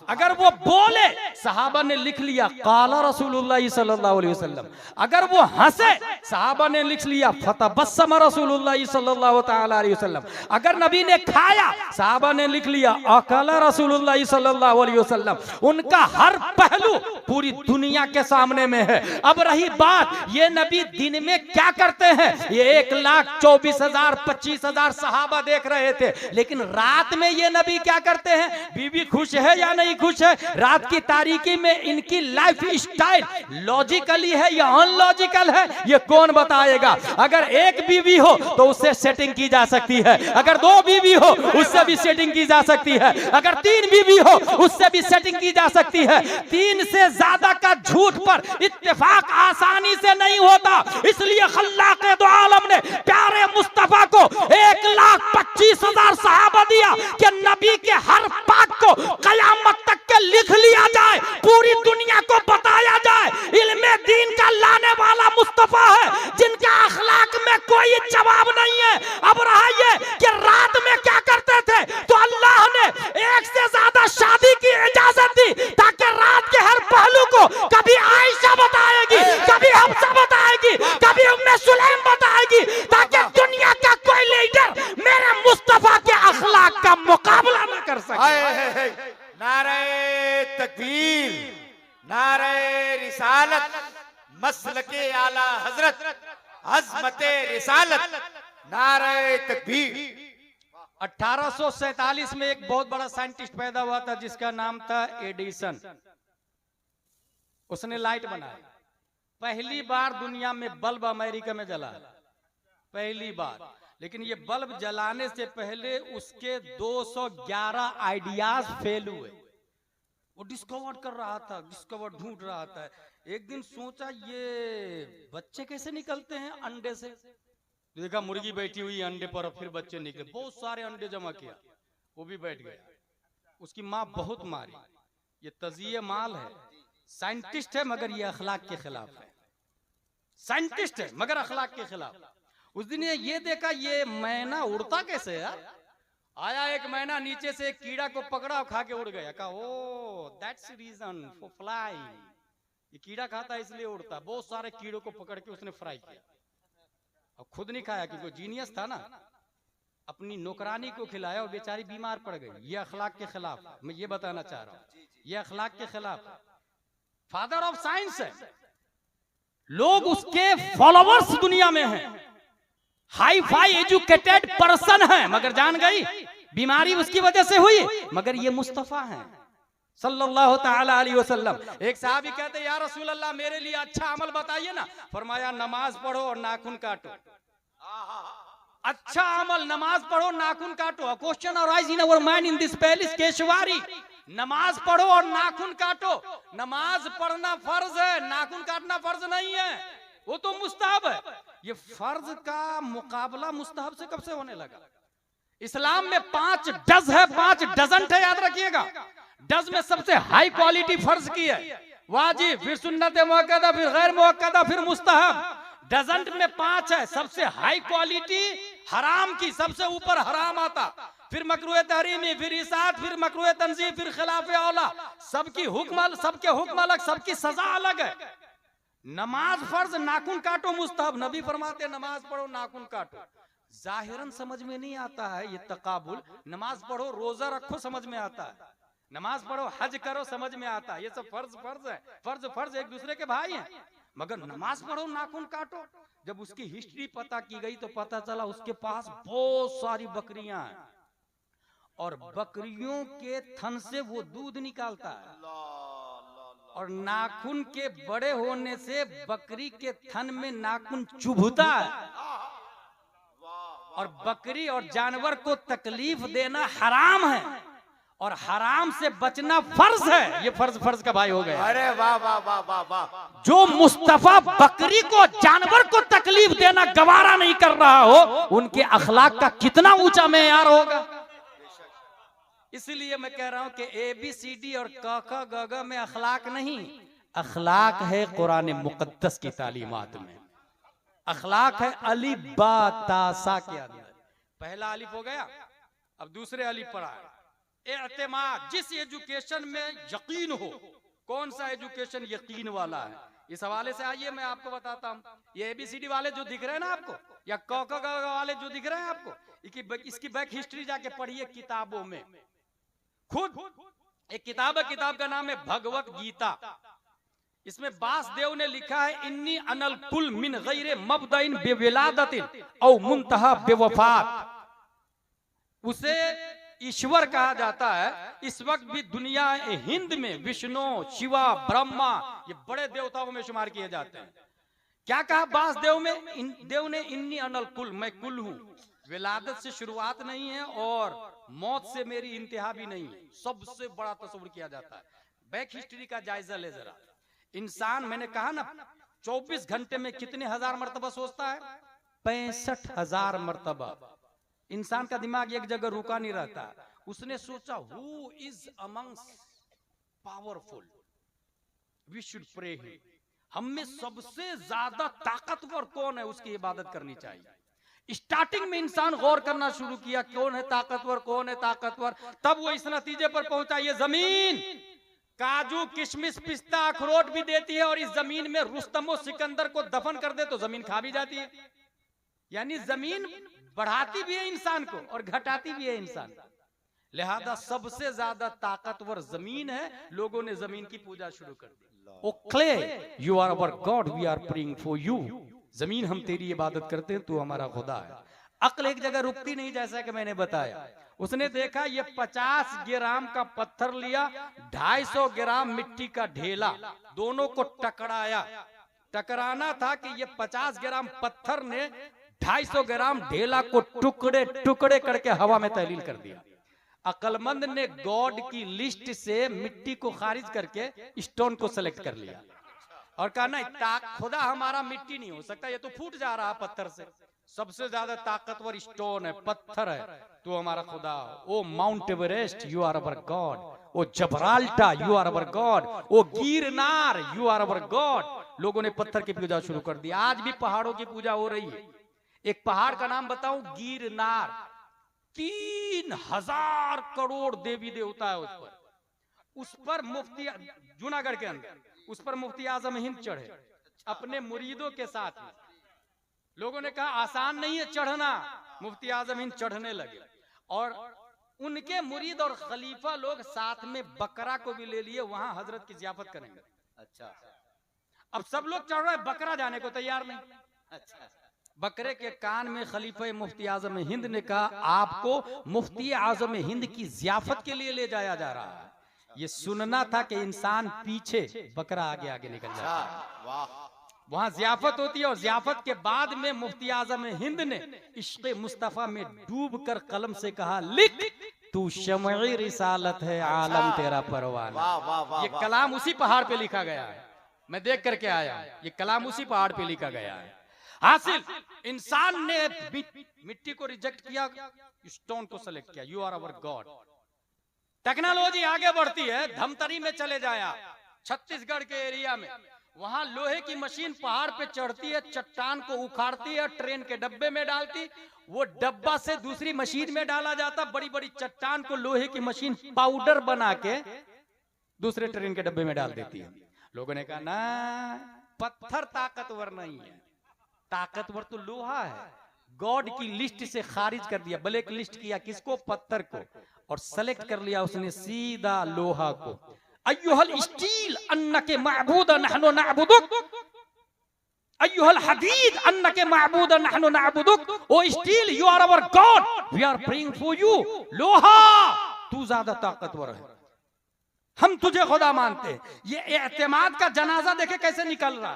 अगर वो बोले सहाबा ने लिख लिया क़ाला रसूलुल्लाह सल्लल्लाहु अलैहि वसल्लम। अगर वो हंसे सहाबा ने लिख लिया फतबस्सम रसूलुल्लाह सल्लल्लाहु तआला अलैहि वसल्लम। अगर नबी ने खाया सहाबा ने लिख लिया अकला रसूलुल्लाह सल्लल्लाहु अलैहि वसल्लम। उनका हर पहलू पूरी दुनिया के सामने में है। अब रही बात ये नबी दिन में क्या करते हैं, ये 1,24,000 25,000 सहाबा देख रहे थे, लेकिन रात में ये नबी क्या करते हैं? बीवी खुश है या नहीं खुश है? रात की तारीकी में इनकी लाइफ स्टाइल लॉजिकली है या अनलॉजिकल है, ये कौन बताएगा? अगर एक बीवी हो तो उससे सेटिंग की जा सकती है, अगर 2 बीवी हो उससे भी सेटिंग की जा सकती है, अगर 3 बीवी हो उससे भी सेटिंग की जा सकती है। 3 से ज्यादा का झूठ पर इत्तेफाक आसानी से नहीं होता, इसलिए खल्लाक़ दो आलम ने प्यारे मुस्तफा को 1,25,000 सहाबा दिया कि नबी के हर बात को कयामत तक के लिख लिया जाए, पूरी दुनिया को बताया जाए। इल्मे दीन का लाने वाला मुस्तफा है जिनका अखलाक में कोई जवाब नहीं है। अब रहा ये कि रात में क्या करते थे, तो अल्लाह ने 1 से ज्यादा शादी की इजाजत दी ताकि रात के हर पहलू को कभी आयशा बताएगी, कभी हफ्सा बताएगी, कभी उम्मे सुलैम बताएगी, ताकि दुनिया का कोई लीडर मेरे मुस्तफा के अखलाक का मुकाबला न कर सके। नारे तकबीर, नारे रिसालत, मसलके आला हजरत, अज़मते रिसालत, नारे तकबीर। 1847 में एक बहुत बड़ा साइंटिस्ट पैदा हुआ था जिसका नाम था एडिसन। उसने लाइट बनाया, पहली बार दुनिया में बल्ब अमेरिका में जला, पहली बार। लेकिन ये बल्ब जलाने से पहले उसके 211 आइडियाज फेल हुए। वो डिस्कवर कर रहा था, डिस्कवर ढूंढ रहा था। एक दिन सोचा ये बच्चे कैसे निकलते हैं अंडे से, देखा मुर्गी बैठी हुई अंडे पर, फिर बच्चे निकले, बहुत सारे अंडे जमा किया, वो भी बैठ गया। उसकी माँ बहुत मारी। ये तजिए माल है, साइंटिस्ट है मगर ये अखलाक के खिलाफ है, साइंटिस्ट है मगर अखलाक के खिलाफ। उस दिन ये देखा ये मैना उड़ता कैसे यार। आया एक मैना, नीचे से एक कीड़ा को पकड़ा और खा के उड़ गया। कहा oh that's reason for flying, ये कीड़ा खाता है इसलिए उड़ता। बहुत सारे कीड़ों को पकड़ के उसने फ्राई किया और खुद नहीं खाया क्योंकि जीनियस था ना, अपनी नौकरानी को खिलाया और बेचारी बीमार पड़ गई। ये अखलाक के खिलाफ, मैं ये बताना चाह रहा हूं, ये अखलाक के खिलाफ। फादर ऑफ साइंस है, लोग उसके फॉलोवर्स दुनिया में हैं, हाई फाई एजुकेटेड पर्सन है, मगर जान गई बीमारी उसकी वजह से हुई, मगर ये मुस्तफा है। सल्लल्लाहु ताला अलैहि वसल्लम। एक साहबी कहते या रसूल अल्लाह मेरे लिए अच्छा अमल बताइए ना। फरमाया नमाज पढ़ो और नाखून काटो। अच्छा अमल नमाज पढ़ो नाखून काटो। Question arise in our mind in this palace केशवारी। नमाज पढ़ो और नाखून काटो। नमाज पढ़ना फर्ज है, नाखून काटना फर्ज नहीं है, वो तो मुस्तहब है। ये फर्ज का मुकाबला मुस्तहब से कब से होने लगा? इस्लाम में 5 डज है, 5 डजंट है, याद रखिएगा। डज में सबसे हाई क्वालिटी फर्ज की है, वाजिब, फिर सुन्नत मुअक्कदा, फिर गैर मुअक्कदा, फिर मुस्तहब। डजंट में 5 है, सबसे हाई क्वालिटी हराम की, सबसे ऊपर हराम आता, फिर मकरूह तहरीमी, फिर इसात, फिर मकरूह तंजीह, फिर खिलाफ औला। सबके हुक्म अलग, सबकी सजा अलग है। नमाज फर्ज, नाखून काटो मुस्तहब। नबी फरमाते नमाज पढ़ो नाखून काटो। जाहिरन समझ में नहीं आता है ये तकाबुल। नमाज पढ़ो रोजा रखो समझ में आता है, नमाज पढ़ो हज करो समझ में आता है। ये सब फर्ज है, फर्ज एक दूसरे के भाई हैं। मगर नमाज पढ़ो नाखून काटो, जब उसकी हिस्ट्री पता की गई तो पता चला उसके पास बहुत सारी बकरियां हैं और बकरियों के थन से वो दूध निकालता है और नाखून के बड़े होने से बकरी के थन में नाखून चुभता है और बकरी और जानवर को तकलीफ देना हराम है और हराम से बचना फर्ज है। ये फर्ज का भाई हो गया। अरे वाह वाह वाह वाह वाह। जो मुस्तफा बकरी को, जानवर को तकलीफ देना गवारा नहीं कर रहा हो, उनके अखलाक का कितना ऊंचा मेयार होगा। इसलिए मैं कह रहा हूं कि ABCD और क ख ग घ में अखलाक नहीं, अखलाक है कुरान मुकद्दस की तालीमात में। अखलाक है अलिफ बा ता सा के अंदर। पहला अलिफ हो गया, अब दूसरे अलिफ पर आए एअतिमाद। जिस एजुकेशन में यकीन हो, कौन सा एजुकेशन यकीन वाला है, इस हवाले से आइए मैं आपको बताता हूँ। ये ABCD वाले जो दिख रहे हैं ना आपको, या क ख ग घ वाले जो दिख रहे हैं आपको, इसकी बैक हिस्ट्री जाके पढ़िए किताबों में। खुद एक किताब का नाम है भगवत गीता। इसमें वासुदेव ने लिखा है इन्नी अनल कुल मिन गैरे मबदाइन बेविलादतिन औ मुंतहा बेवफात। उसे ईश्वर कहा जाता है। इस वक्त भी दुनिया हिंद में विष्णु, शिवा, ब्रह्मा, ये बड़े देवताओं में शुमार किए जाते हैं। क्या कहा वासुदेव में? देव ने इन्नी अनल कुल, मैं कुल हूं, विलादत से शुरुआत नहीं है और मौत से मेरी इंतहा भी नहीं है। सबसे बड़ा तस्वीर किया जाता है। बैक हिस्ट्री का जायजा ले जरा। इंसान, मैंने कहा ना 24 घंटे में कितने हजार मर्तबा सोचता है? 65,000 मर्तबा। इंसान का दिमाग एक जगह रुका नहीं रहता। उसने सोचा who is amongst powerful, we should pray him. हम में सबसे ज्यादा ताकतवर कौन है, उसकी इबादत करनी चाहिए। स्टार्टिंग में इंसान गौर करना शुरू किया कौन है ताकतवर, कौन है ताकतवर। तब वो इस नतीजे पर पहुंचा ये जमीन काजू, किशमिश, पिस्ता, अखरोट भी देती है और इस जमीन में रुस्तम और सिकंदर को दफन कर दे तो जमीन खा भी जाती है। यानी जमीन बढ़ाती भी है इंसान को और घटाती भी है इंसान। लिहाजा सबसे ज्यादा ताकतवर जमीन है। लोगों ने जमीन की पूजा शुरू कर दी। O clay, you are our god, we are praying for you. जमीन हम तेरी इबादत करते हैं, तू हमारा खुदा है। अक्ल एक जगह रुकती नहीं, जैसा कि मैंने बताया। उसने देखा ये 50 ग्राम का पत्थर लिया, 250 ग्राम मिट्टी का ढेला, दोनों को टकराया। टकराना था कि ये 50 ग्राम पत्थर ने 250 ग्राम ढेला को टुकड़े टुकड़े करके हवा में तहलील कर दिया। अक्लमंद ने गॉड की लिस्ट से मिट्टी को खारिज करके स्टोन को सेलेक्ट कर लिया और कहा नहीं, खुदा हमारा मिट्टी नहीं हो सकता, ये तो फूट जा रहा पत्थर से। सबसे ज्यादा ताकतवर स्टोन है, पत्थर है, तू हमारा खुदा। O Mount Everest, you are our god. O Gibraltar, you are our god. O Girnar, you are our god. लोगों ने पत्थर की पूजा शुरू कर दी। आज भी पहाड़ों की पूजा हो रही है। एक पहाड़ का नाम बताऊं, गिरनार। 3000 करोड़ देवी देवता है उस पर मुफ्ती, जूनागढ़ के अंदर उस पर मुफ्ती आजम हिंद चढ़े अपने मुरीदों के साथ में। लोगों ने कहा आसान नहीं है चढ़ना। मुफ्ती आजम हिंद चढ़ने लगे और उनके मुरीद और खलीफा लोग साथ में बकरा को भी ले लिए, वहां हजरत की जियाफत करेंगे। अच्छा, अब सब लोग चढ़ रहे, बकरा जाने को तैयार नहीं। अच्छा, बकरे के कान में खलीफा मुफ्ती आजम हिंद ने कहा आपको मुफ्ती आजम हिंद की जियाफत के लिए ले जाया जा रहा है। ये सुनना था कि इंसान पीछे, बकरा आगे आगे निकल जाता है। वाह वहां जियाफत होती है और जियाफत के बाद में मुफ्ती आजम हिंद ने इश्क़ मुस्तफा में डूब कर कलम से कहा, लिख तू शमई रिसालत है, आलम तेरा परवाना। वाह वाह वाह ये कलाम उसी पहाड़ पे लिखा गया है, मैं देख करके आया हूं, ये कलाम उसी पहाड़ पे लिखा गया है। हासिल इंसान ने मिट्टी को रिजेक्ट किया, स्टोन को सेलेक्ट किया, you are our god. Technology आगे बढ़ती है, धमतरी में चले जाया, छत्तीसगढ़ के एरिया में, वहां लोहे की मशीन पहाड़ पे चढ़ती है, चट्टान को उखाड़ती है, ट्रेन के डब्बे में डालती, वो डब्बा से दूसरी मशीन में डाला जाता, बड़ी बड़ी चट्टान को लोहे की मशीन पाउडर बना के दूसरे ट्रेन के डब्बे में डाल देती है। लोगों ने कहा ना, पत्थर ताकतवर नहीं है, ताकतवर तो लोहा है। गॉड की लिस्ट से खारिज कर दिया, ब्लैक लिस्ट किया किसको? पत्थर को, और सेलेक्ट कर लिया उसने सीधा लोहा को। अय्युहल स्टील अन्नके माबूद नहनु नअबुदुक, अय्युहल हदीद अन्नके माबूद नहनु नअबुदुक। O steel, you are our god, we are praying for you. लोहा, तू ज्यादा ताकतवर है, हम तुझे खुदा मानते हैं। ये एतमाद का जनाजा देखे कैसे निकल रहा,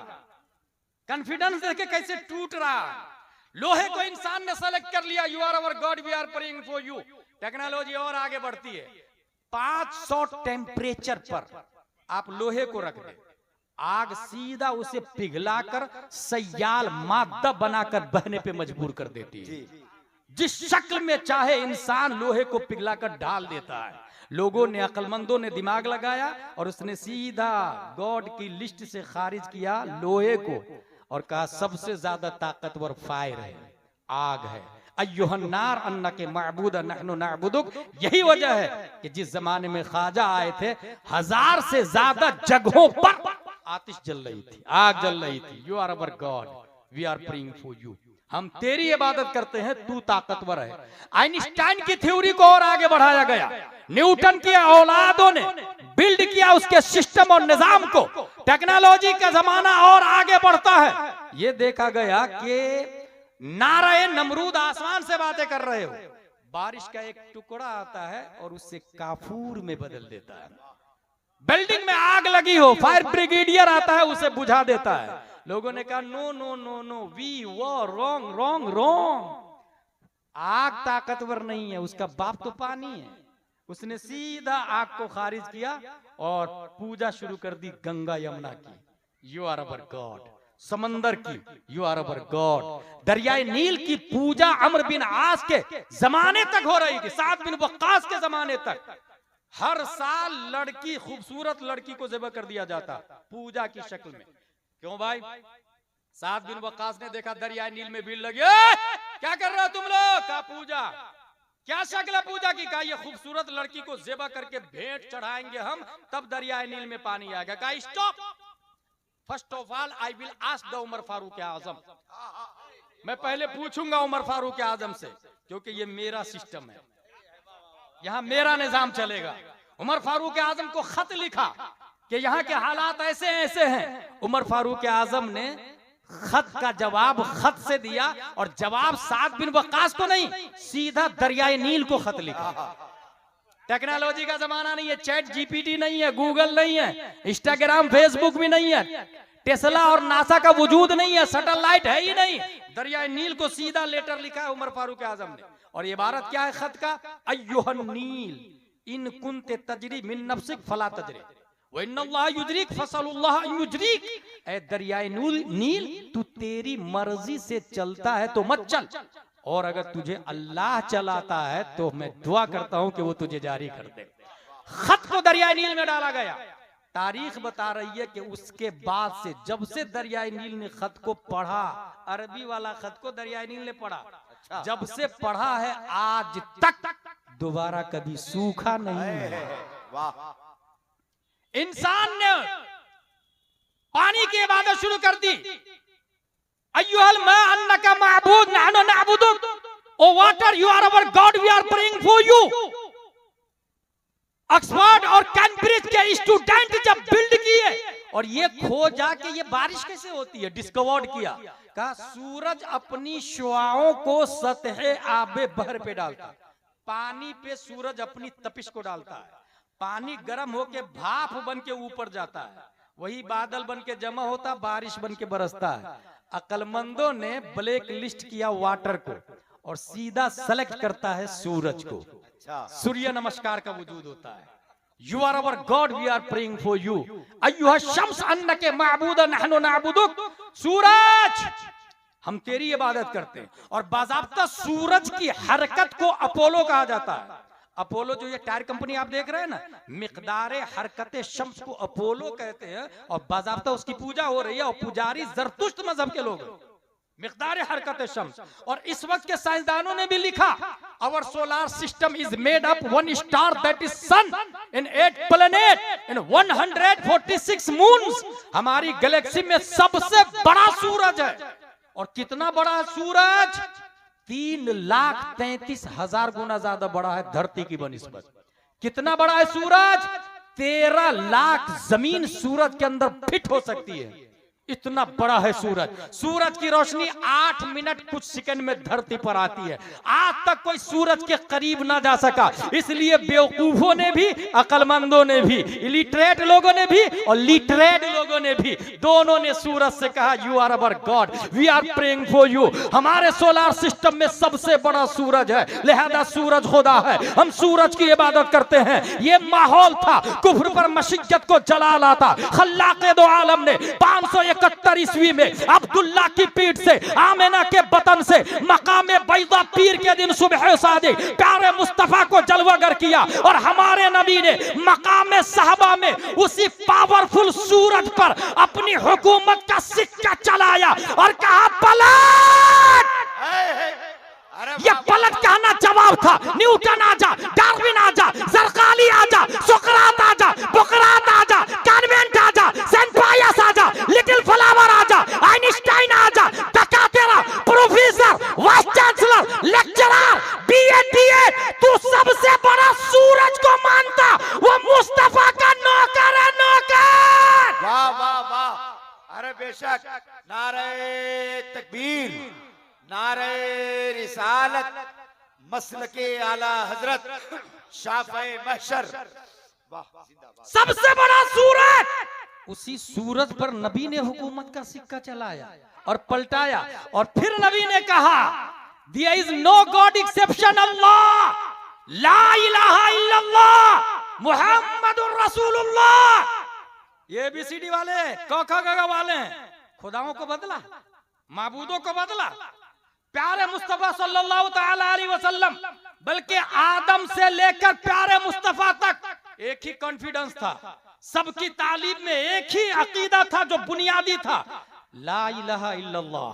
कॉन्फिडेंस देखे कैसे टूट रहा। लोहे को इंसान ने सेलेक्ट कर लिया, you are our god, we are praying for you. Technology और आगे बढ़ती है, 500 टेम्परेचर पर आप लोहे को रख दे, आग सीधा उसे पिघलाकर सयाल मादा बनाकर बहने पे मजबूर कर देती है। जिस शक्ल में चाहे इंसान लोहे को पिघलाकर डाल देता है। लोगों ने, अक्लमंदों ने दिमाग लगाया और उसने सीधा गॉड की लिस्ट से खारिज किया लोहे को और कहा सबसे ज्यादा ताकतवर फायर है, आग है। अय्युहन्नार अन्नके माबूद नहनु नअबुदुक। यही वजह है कि जिस जमाने में ख्वाजा आए थे, 1000 से ज्यादा जगहों पर आतिश जल रही थी, आग जल रही थी। You are our god, we are praying for you, हम तेरी इबादत करते हैं, तू ताकतवर है। आइंस्टाइन की थ्योरी को और आगे बढ़ाया गया, न्यूटन की औलादों ने बिल्ड किया उसके सिस्टम और निजाम को। टेक्नोलॉजी का जमाना और आगे बढ़ता है। ये देखा गया कि नारे नमरूद आसमान से बातें कर रहे हो, बारिश का एक टुकड़ा आता है और उससे काफूर में बदल देता है। बिल्डिंग में आग लगी हो, फायर ब्रिगेडियर आता है, उसे बुझा देता है। लोगों ने कहा no no no no, we were wrong wrong wrong. आग ताकतवर नहीं है, उसका बाप तो पानी है। उसने सीधा आग को खारिज किया और पूजा शुरू कर दी गंगा यमुना की, यू आर अवर गॉड। समंदर की, यू आर अवर गॉड। दरियाए नील की पूजा अमर बिन आस के जमाने तक हो रही थी, साद बिन वक्कास के जमाने तक। हर साल लड़की, खूबसूरत लड़की को ज़िबा कर दिया जाता पूजा की शक्ल में। क्यों भाई? साद बिन वक्कास ने देखा दरियाए नील में भीड़ लगी, क्या कर रहे हो तुम लोग? का पूजा, क्या शक्ल है पूजा की? कहा ये खूबसूरत लड़की को ज़िबा करके भेंट चढ़ाएंगे हम, तब दरियाए नील में पानी आएगा। कहा stop, first of all I will ask the Umar Farooq Azam. मैं पहले पूछूंगा उमर फारूक आजम से, क्योंकि ये मेरा सिस्टम है, यहां मेरा निजाम चलेगा। उमर फारूक आजम को खत लिखा कि यहाँ के हालात ऐसे ऐसे हैं। उमर फारूक आजम ने खत का जवाब खत से दिया, और जवाब साद बिन वक्कास को नहीं, सीधा दरियाए नील को खत लिखा। टेक्नोलॉजी का जमाना नहीं है, चैट जीपीटी नहीं है, गूगल नहीं है, इंस्टाग्राम फेसबुक भी नहीं है, टेस्ला और नासा का वजूद नहीं है, सैटेलाइट है ही नहीं। दरियाए नील को सीधा लेटर लिखा है उमर फारूक आजम ने। और इबारत क्या है खत का? अय्युहन नील इन कुंते तजरी मिन नफ्सिक फला तजरी व इन्नल्लाह युजरिक फसलुल्लाह युजरिक। ए दरियाए नील, तू तेरी मर्जी से चलता है तो मत चल, और अगर तुझे अल्लाह चलाता है तो मैं दुआ करता हूं कि वो तुझे जारी कर दे। खत को दरियाए नील में डाला गया। तारीख बता रही है कि उसके बाद से, जब से दरियाए नील ने खत को पढ़ा, अरबी वाला खत को दरियाए नील ने पढ़ा, जब से पढ़ा है आज तक दोबारा कभी सूखा नहीं है। वाह। इंसान ने पानी की इबादत शुरू कर दी। अय्युहल मा अन्नका माबूद नहनु नअबुदुक। O water, you are our god, we are praying for you. Oxford और कैम्ब्रिज के स्टूडेंट जब बिल्ड किए और ये खोजा कि ये बारिश कैसे होती है, डिस्कवर्ड किया। कहा सूरज अपनी शुआओं को सतह आबे बहर पे डालता है, पानी पे सूरज अपनी तपिश को डालता है, पानी गर्म होके भाप बन के ऊपर जाता है, वही बादल बन के जमा होता, बारिश बन के बरसता है। अक्लमंदों ने ब्लैक लिस्ट किया वाटर को और सीधा सेलेक्ट करता है सूरज को। सूर्य नमस्कार का वजूद होता है। You are our god, we are praying for you. अय्युहा शम्स अन्नके माबूदा नहनु नाबुदुक। सूरज, हम तेरी इबादत करते हैं। और बाज़ाब्ता सूरज की हरकत को अपोलो कहा जाता है। अपोलो जो ये टायर कंपनी आप देख रहे हैं ना, मिकदारे हरकत शम्स को अपोलो कहते हैं और बाज़ाब्ता उसकी पूजा हो रही है और पुजारी ज़रतुश्त मजहब के लोग हैं। मिकदारे हरकत शम्स। और इस वक्त के साइंसदानों ने भी लिखा, our solar system is made up one star that is sun in 8 planet in 146 moons. हमारी गैलेक्सी में सबसे बड़ा सूरज है। और कितना बड़ा है सूरज? 3,33,000 गुना ज्यादा बड़ा है धरती की बनिस्बत। कितना बड़ा है सूरज? 13 लाख जमीन सूरज के अंदर फिट हो सकती है, इतना बड़ा है सूरज। सूरज की रोशनी 8 मिनट कुछ सेकंड में धरती पर आती है। आज तक कोई सूरज के करीब ना जा सका, इसलिए बेवकूफों ने भी, अक्लमंदों ने भी, इलिटरेट लोगों ने भी और लिटरेट लोगों ने भी, दोनों ने सूरज से कहा you are our god, we are praying for you. हमारे सोलर सिस्टम में सबसे बड़ा सूरज है, लिहाजा सूरज खुदा है, हम सूरज की इबादत करते हैं। ये माहौल था, कुफ्र पर मशियत को जला लाता। खल्लाक़े दो आलम ने 571 ईस्वी में अब्दुल्ला की पीठ से, आमिना के बतन से, मकामे बैदा पीर के दिन सुबह सादिक प्यारे मुस्तफा को जलवागर किया। और हमारे नबी ने मकामे साहबा में उसी पावरफुल सूरज पर अपनी हुकूमत का सिक्का चलाया और कहा पलट। ये पलट कहना जवाब था। न्यूटन आजा, डार्विन आजा, जरकाली आजा, सुकरात आजा, बुकरात आजा, कॉन्वेंट आजा, सेंट पायस आजा, लिटिल फ्लावर आजा, आइंस्टाइन आजा, डकातेरा, professor, vice chancellor, lecturer, BA, TA, तू सबसे बड़ा सूरज को मानता, वो मुस्तफा का नौकर है, नौकर। वाह वाह वाह, अरे बेशक। नारे तकबीर, नारे रिसालत, मसलके आला हजरत, शाफ़े महशर। सबसे बड़ा सूरज, उसी सूरज पर नबी ने हुकूमत का सिक्का चलाया और पलटाया। और फिर नबी ने कहा there is no god exception Allah, ला इलाहा इल्लल्लाह, मुहम्मदुर रसूलुल्लाह। ये ABCD वाले, क ख ग घ वाले खुदाओं को बदला, माबूदों को बदला। प्यारे मुस्तफा सल्लल्लाहु तआला अलैहि वसल्लम, बल्कि आदम से लेकर प्यारे मुस्तफा तक एक ही कॉन्फिडेंस था, सबकी तालीम में एक ही अकीदा था जो बुनियादी था, ला इलाहा इल्लल्लाह,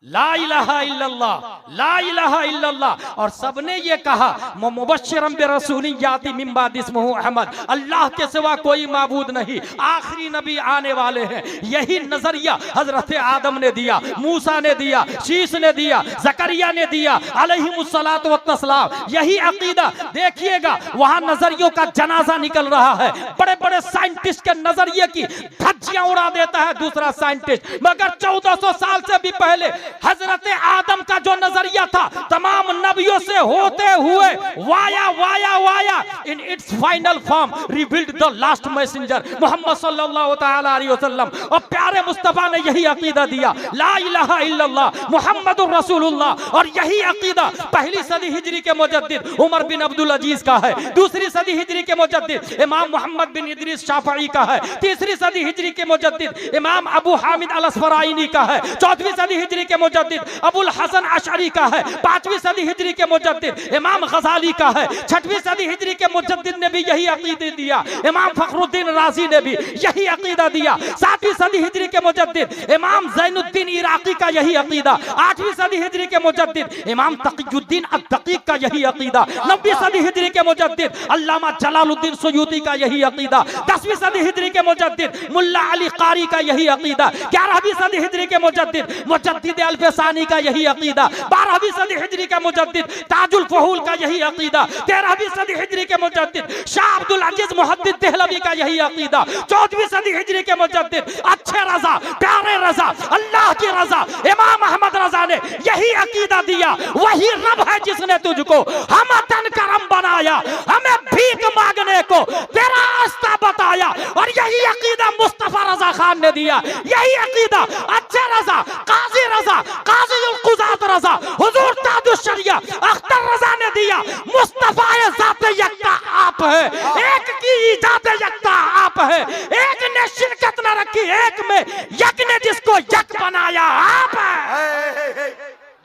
ला इलाहा इल्लल्लाह, ला इलाहा इल्लल्लाह। और सबने ये कहा मुबश्शिरन बिरसूलिन याती मिन बाद इस्मुहु अहमद, अल्लाह के सिवा कोई माबूद नहीं, आखिरी नबी आने वाले हैं। यही नजरिया हजरत आदम ने दिया, मूसा ने दिया, शीश ने दिया, जकरिया ने दिया अलैहिमुस्सलातु वस्सलाम। यही अकीदा देखिएगा, वहां नजरियों का जनाजा निकल रहा है। बड़े बड़े साइंटिस्ट के नजरिए की धज्जियां उड़ा देता है दूसरा साइंटिस्ट, मगर 1400 साल से भी पहले हजरत आदम का जो नजरिया था, तमाम नबियों से होते हुए via via via in its final form revealed the last messenger Muhammad सल्लल्लाहु तआला अलैहि वसल्लम। और प्यारे मुस्तफा ने यही अकीदा दिया, ला इलाहा इल्लल्लाह मुहम्मदुर रसूलुल्लाह। और यही अकीदा पहली सदी हिजरी के मुजद्दिद उमर बिन अब्दुल अजीज का है, दूसरी सदी हिजरी के मुजद्दिद इमाम मोहम्मद बिन इदरीस शाफई का है, तीसरी सदी हिजरी के मुजद्दिद इमाम अबू हामिद अल अस्फराइनी का है, चौथी सदी हिजरी के मुजद्दिद अबुल हसन अशरी का है, 5वीं सदी हिजरी के मुजद्दिद इमाम गजाली का है, 6वीं सदी हिजरी के मुजद्दिद ने भी यही अकीदा दिया, इमाम फखरुद्दीन राजी ने भी यही अकीदा दिया, 7वीं सदी हिजरी के मुजद्दिद इमाम ज़ैनुद्दीन इराकी का यही अकीदा, 8वीं सदी हिजरी के मुजद्दिद इमाम तक़ियुद्दीन अद-दक़ीक़ का यही अकीदा, 9वीं सदी हिजरी के मुजद्दिद अल्लामा जलालुद्दीन सुयूती का यही अकीदा, 10वीं सदी हिजरी के मुजद्दिद मुल्ला अली कारी का यही अकीदा, 11वीं सदी हिजरी के मुजद्दिद मुजद्दिद अल्फसानी का यही अकीदा, 12वीं सदी हिजरी के मुजद्दिद ताजुल फहूल का यही अकीदा, 13वीं सदी हिजरी के मुजद्दिद शाह अब्दुल अजीज मुहद्दिद देहलवी का यही अकीदा, 14वीं सदी हिजरी के मुजद्दिद अच्छे रजा प्यारे दारे रजा, अल्लाह की रजा। इमाम अहमद रजा ने यही अकीदा दिया, वही रब है जिसने तुझको हम तन करम बनाया, हमें भीख मांगने को तेरा रास्ता बताया। और यही अकीदा मुस्तफा रजा खान ने दिया, यही अकीदा अच्छे रजा, काजी रजा, काजी उल कुजात रजा, हुजूर ताजुश शरिया अख्तर रजा ने दिया। मुस्तफा ज़ात यकता आप है, एक की इजाद यकता आप है, एक ने शिरकत न रखी एक में, यक ने जिसको यक बनाया आप है।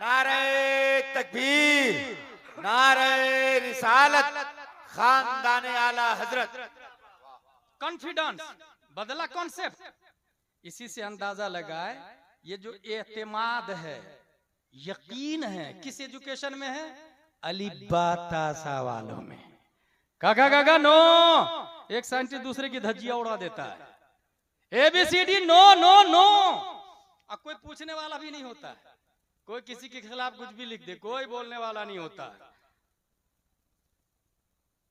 नारे तकबीर, नारे रिसालत, खानदाने आला हजरत। कॉन्फिडेंस बदला कॉन्सेप्ट। इसी से अंदाजा लगाए ये जो एतमाद है, यकीन है, किस एजुकेशन में है? अलीबातासा वालों में। काका नो, एक साइंटिस्ट दूसरे की धज्जियां उड़ा देता है। ABCD नो नो नो, अब कोई पूछने वाला भी नहीं होता है, कोई किसी के खिलाफ कुछ भी लिख दे, कोई बोलने वाला नहीं होता है।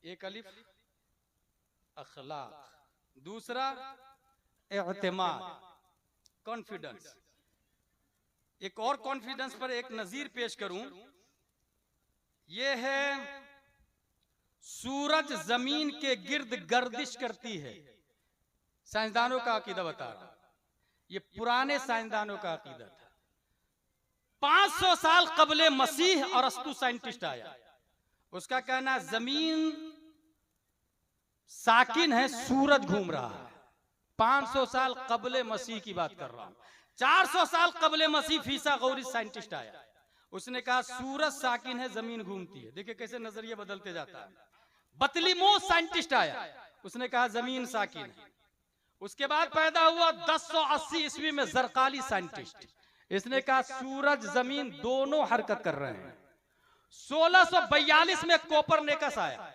एक अलिफ अखलाक, दूसरा एतमाद, कॉन्फिडेंस। एक और कॉन्फिडेंस पर एक नजीर पेश करूं, यह है सूरज जमीन के गिर्द गर्दिश करती है। साइंसदानों का अकीदा बता रहा हूं, ये पुराने साइंसदानों का अकीदा था। 500 साल कबले मसीह और अस्तु साइंटिस्ट आया, उसका कहना जमीन साकिन है, सूरज घूम रहा है। 500 साल कबले मसीह की बात कर रहा हूं। 400 साल कबले मसीह फीसा गौरी साइंटिस्ट आया, उसने कहा सूरज साकिन है, जमीन घूमती है। देखिए कैसे नजरिया बदलते जाता है। बतलीमोस साइंटिस्ट आया, उसने कहा जमीन साकिन है। उसके बाद पैदा हुआ 1080 ईस्वी में जरकाली साइंटिस्ट, इसने कहा सूरज जमीन दोनों हरकत कर रहे हैं। 1642 में कोपरनिकस आया,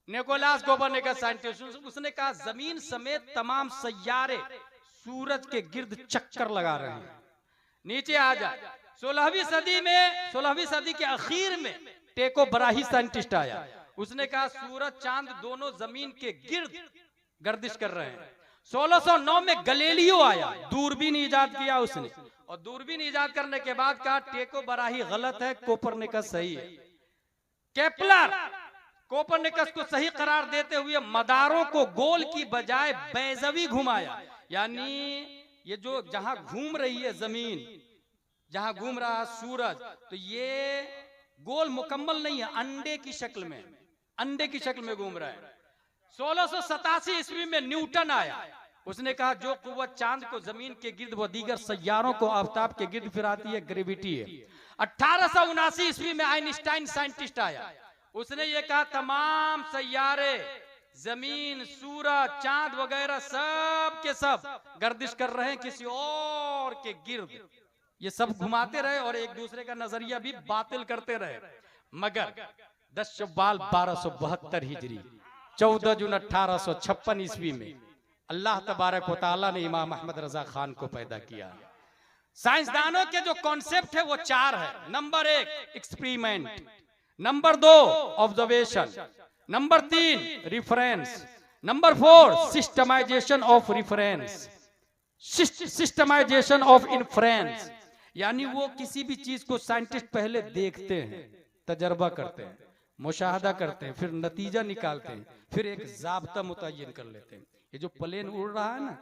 निकोलास कोपरनिकस साइंटिस्ट, उसने कहा जमीन समेत तमाम सैयारे सूरज के गिर्द चक्कर लगा रहे हैं। नीचे आ जाए 16वीं सदी के आखिर में टेको बराही साइंटिस्ट आया, उसने कहा सूरज चांद दोनों जमीन के गिर्द गर्दिश कर रहे हैं। 1609 में गैलीलियो आया, दूरबीन इजाद किया उसने, और दूरबीन इजाद करने के बाद कहा टेको बराही गलत है, कोपरनिकस सही है। केपलर कोपरनिकस को सही करार देते हुए मदारों को गोल की बजाय बैजवी घुमाया, यानी ये जो जहां घूम रही है जमीन, जहां घूम रहा सूरज, तो ये गोल मुकम्मल नहीं है, अंडे की शक्ल में, अंडे की शक्ल में घूम रहा है। 1687 ईस्वी में न्यूटन आया, उसने कहा जो कुव्वत चांद को जमीन के गिर्द व दीगर सैयारों को आफताब के गिर्द फिराती है, ग्रेविटी है। 1879 ईस्वी में आइंस्टाइन साइंटिस्ट आया, उसने ये कहा तमाम सैयारे, जमीन, सूरज, चांद वगैरह सब के सब गर्दिश कर रहे हैं किसी और के गिर्द। ये सब घुमाते रहे और एक दूसरे का नजरिया भी बातिल करते रहे। मगर 10 शव्वाल 1272 हिजरी 14 जून 1856 ईस्वी में अल्लाह तबारक व तआला ने इमाम अहमद रजा खान को पैदा किया। साइंसदानों के जो कॉन्सेप्ट है वो 4 है। Number 1 experiment, number 2 observation, number 3 reference, number 4 systemization of reference, systemization of inference. यानी वो किसी भी चीज को साइंटिस्ट पहले देखते हैं, तजर्बा करते हैं, मुशाहदा करते हैं, फिर नतीजा निकालते हैं, फिर एक जाब्ता मुतय्यन कर लेते हैं। ये जो प्लेन उड़ रहा है ना,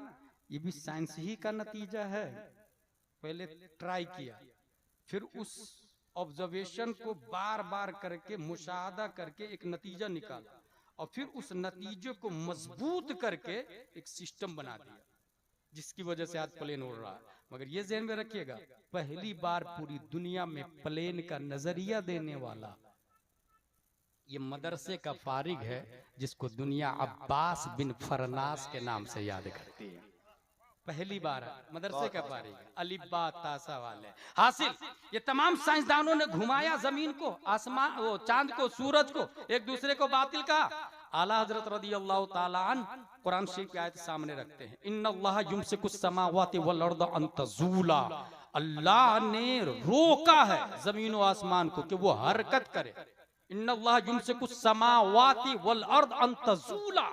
ये भी साइंस ही का नतीजा है। पहले ट्राई किया, फिर उस ऑब्जर्वेशन को बार बार करके मुशाहदा करके एक नतीजा निकाला, और फिर उस नतीजे को मजबूत करके एक सिस्टम बना दिया, जिसकी वजह से आज प्लेन उड़ रहा है। मगर ये ध्यान में रखिएगा, पहली बार पूरी दुनिया में प्लेन का नजरिया देने वाला ये मदरसे का फारिग है, जिसको दुनिया अब्बास बिन फरनास के नाम से याद करती है। पहली बार मदरसे का फारिग अलिब्बा तासा वाले हासिल। ये तमाम साइंसदानों ने घुमाया जमीन को, आसमान, वो चांद को, सूरज को, एक दूसरे को बातिल कहा। आला हजरत रदियल्लाहु ताला अन्हु कुरान शरीफ की आयत सामने रखते हैं, इन्नल्लाह युमसिकुस समावाति वल अर्द अन तज़ूला। अल्लाह ने रोका है जमीन और आसमान को कि वो हरकत करे। इन्नल्लाह युमसिकुस समावाति वल अर्द अन तज़ूला।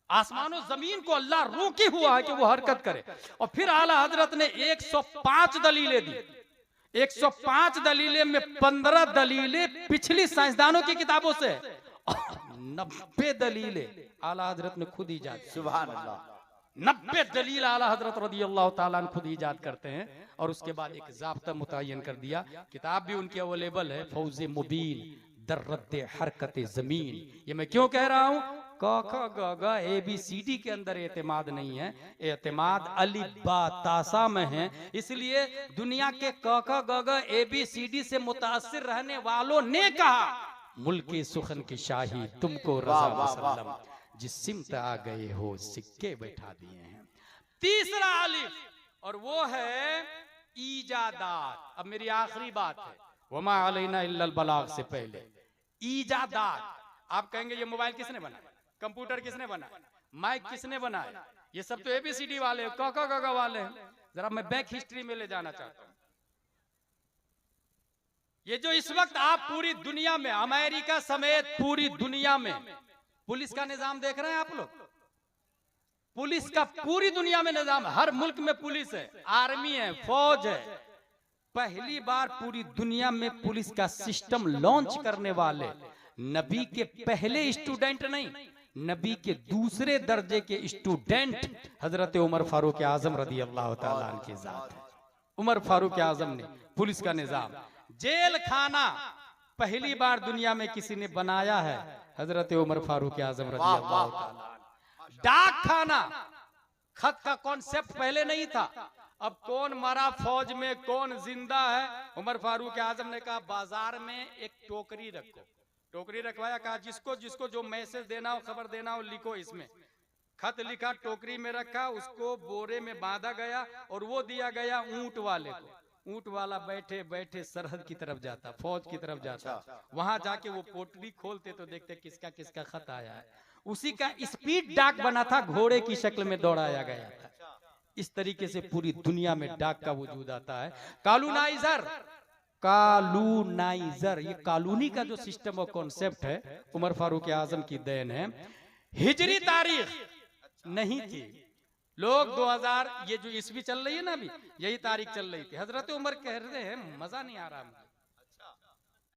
आसमानों जमीन को अल्लाह रोके हुआ है कि वो हरकत करे। और फिर आला हजरत ने 105 दलीलें दी। 105 दलीलें में 15 दलीलें पिछली साइंसदानों की किताबों से, 90 दलीलें आला हजरत ने खुद ईजाद की। सुभान अल्लाह। 90 दलील आला हजरत रदियल्लाहु ताला अन्हु खुद ईजाद करते हैं। और उसके बाद एक ज़ाब्ता मुतय्यन कर दिया, किताब भी उनकी अवेलेबल है, फौज़े मुबीन दर्रत हरकत जमीन। ये मैं क्यों कह रहा हूँ, क ख ग घ ABCD के अंदर एतमाद नहीं है, एतमाद अलिफ बा तासा में है। इसलिए दुनिया के क ख ग घ ABCD से मुतासिर रहने वालों ने कहा, मुल्क सुखन की शाही तुमको रज़ा मुसल्लम, जिस सिमत आ गए हो सिक्के बैठा दिए हैं। तीसरा अलिफ, और वो है ईजादात। अब मेरी आखिरी बात है, वमा अलैना इल्लल बलाग से पहले ईजादात। आप कहेंगे ये मोबाइल किसने बनाया, कंप्यूटर किसने बनाया, माइक किसने बनाया, ये सब तो ABCD वाले क ख ग घ वाले हैं। जरा मैं बैक हिस्ट्री में ले जाना चाहता हूं। ये जो इस वक्त आप पूरी दुनिया में, अमेरिका समेत पूरी दुनिया में पुलिस का निजाम देख रहे हैं आप लोग, पुलिस का पूरी दुनिया में निजाम, हर मुल्क में पुलिस है, आर्मी है, फौज है। पहली बार पूरी दुनिया में पुलिस का सिस्टम लॉन्च करने वाले नबी के पहले स्टूडेंट नहीं, नबी के दूसरे दर्जे के स्टूडेंट हजरत उमर फारूक आजम रदियल्लाहु ताला अन्हु की जात है। उमर फारूक आजम ने पुलिस का निजाम, जेल खाना पहली बार दुनिया में किसी ने बनाया है, हजरत उमर फारूक आजम रदियल्लाहु ताला। डाक खाना, खत का कॉन्सेप्ट पहले नहीं था। अब कौन मरा फौज में, कौन जिंदा है, उमर फारूक आजम ने कहा बाजार में एक टोकरी रखो। टोकरी रखवाया, कहा जिसको जिसको जो मैसेज देना हो, खबर देना हो, लिखो इसमें। खत लिखा, टोकरी में रखा, उसको बोरे में बांधा गया और वो दिया गया ऊंट वाले को। ऊंट वाला बैठे बैठे सरहद की तरफ जाता, फौज की तरफ जाता, वहां जाके वो पोटली खोलते तो देखते किसका किसका खत आया है। उसी का स्पीड डाक बना था, घोड़े की शक्ल में दौड़ाया गया था। इस तरीके से पूरी दुनिया में डाक का वजूद आता है। कालूनाइजर, कालूनाइजर, ये कालूनी का जो सिस्टम और कॉन्सेप्ट है, उमर फारूक आजम की देन है। हिजरी तारीख नहीं थी, लोग 2000 ये जो ईस्वी चल रही है ना अभी, यही तारीख चल रही थी। हजरत उमर कह रहे हैं मजा नहीं आ रहा,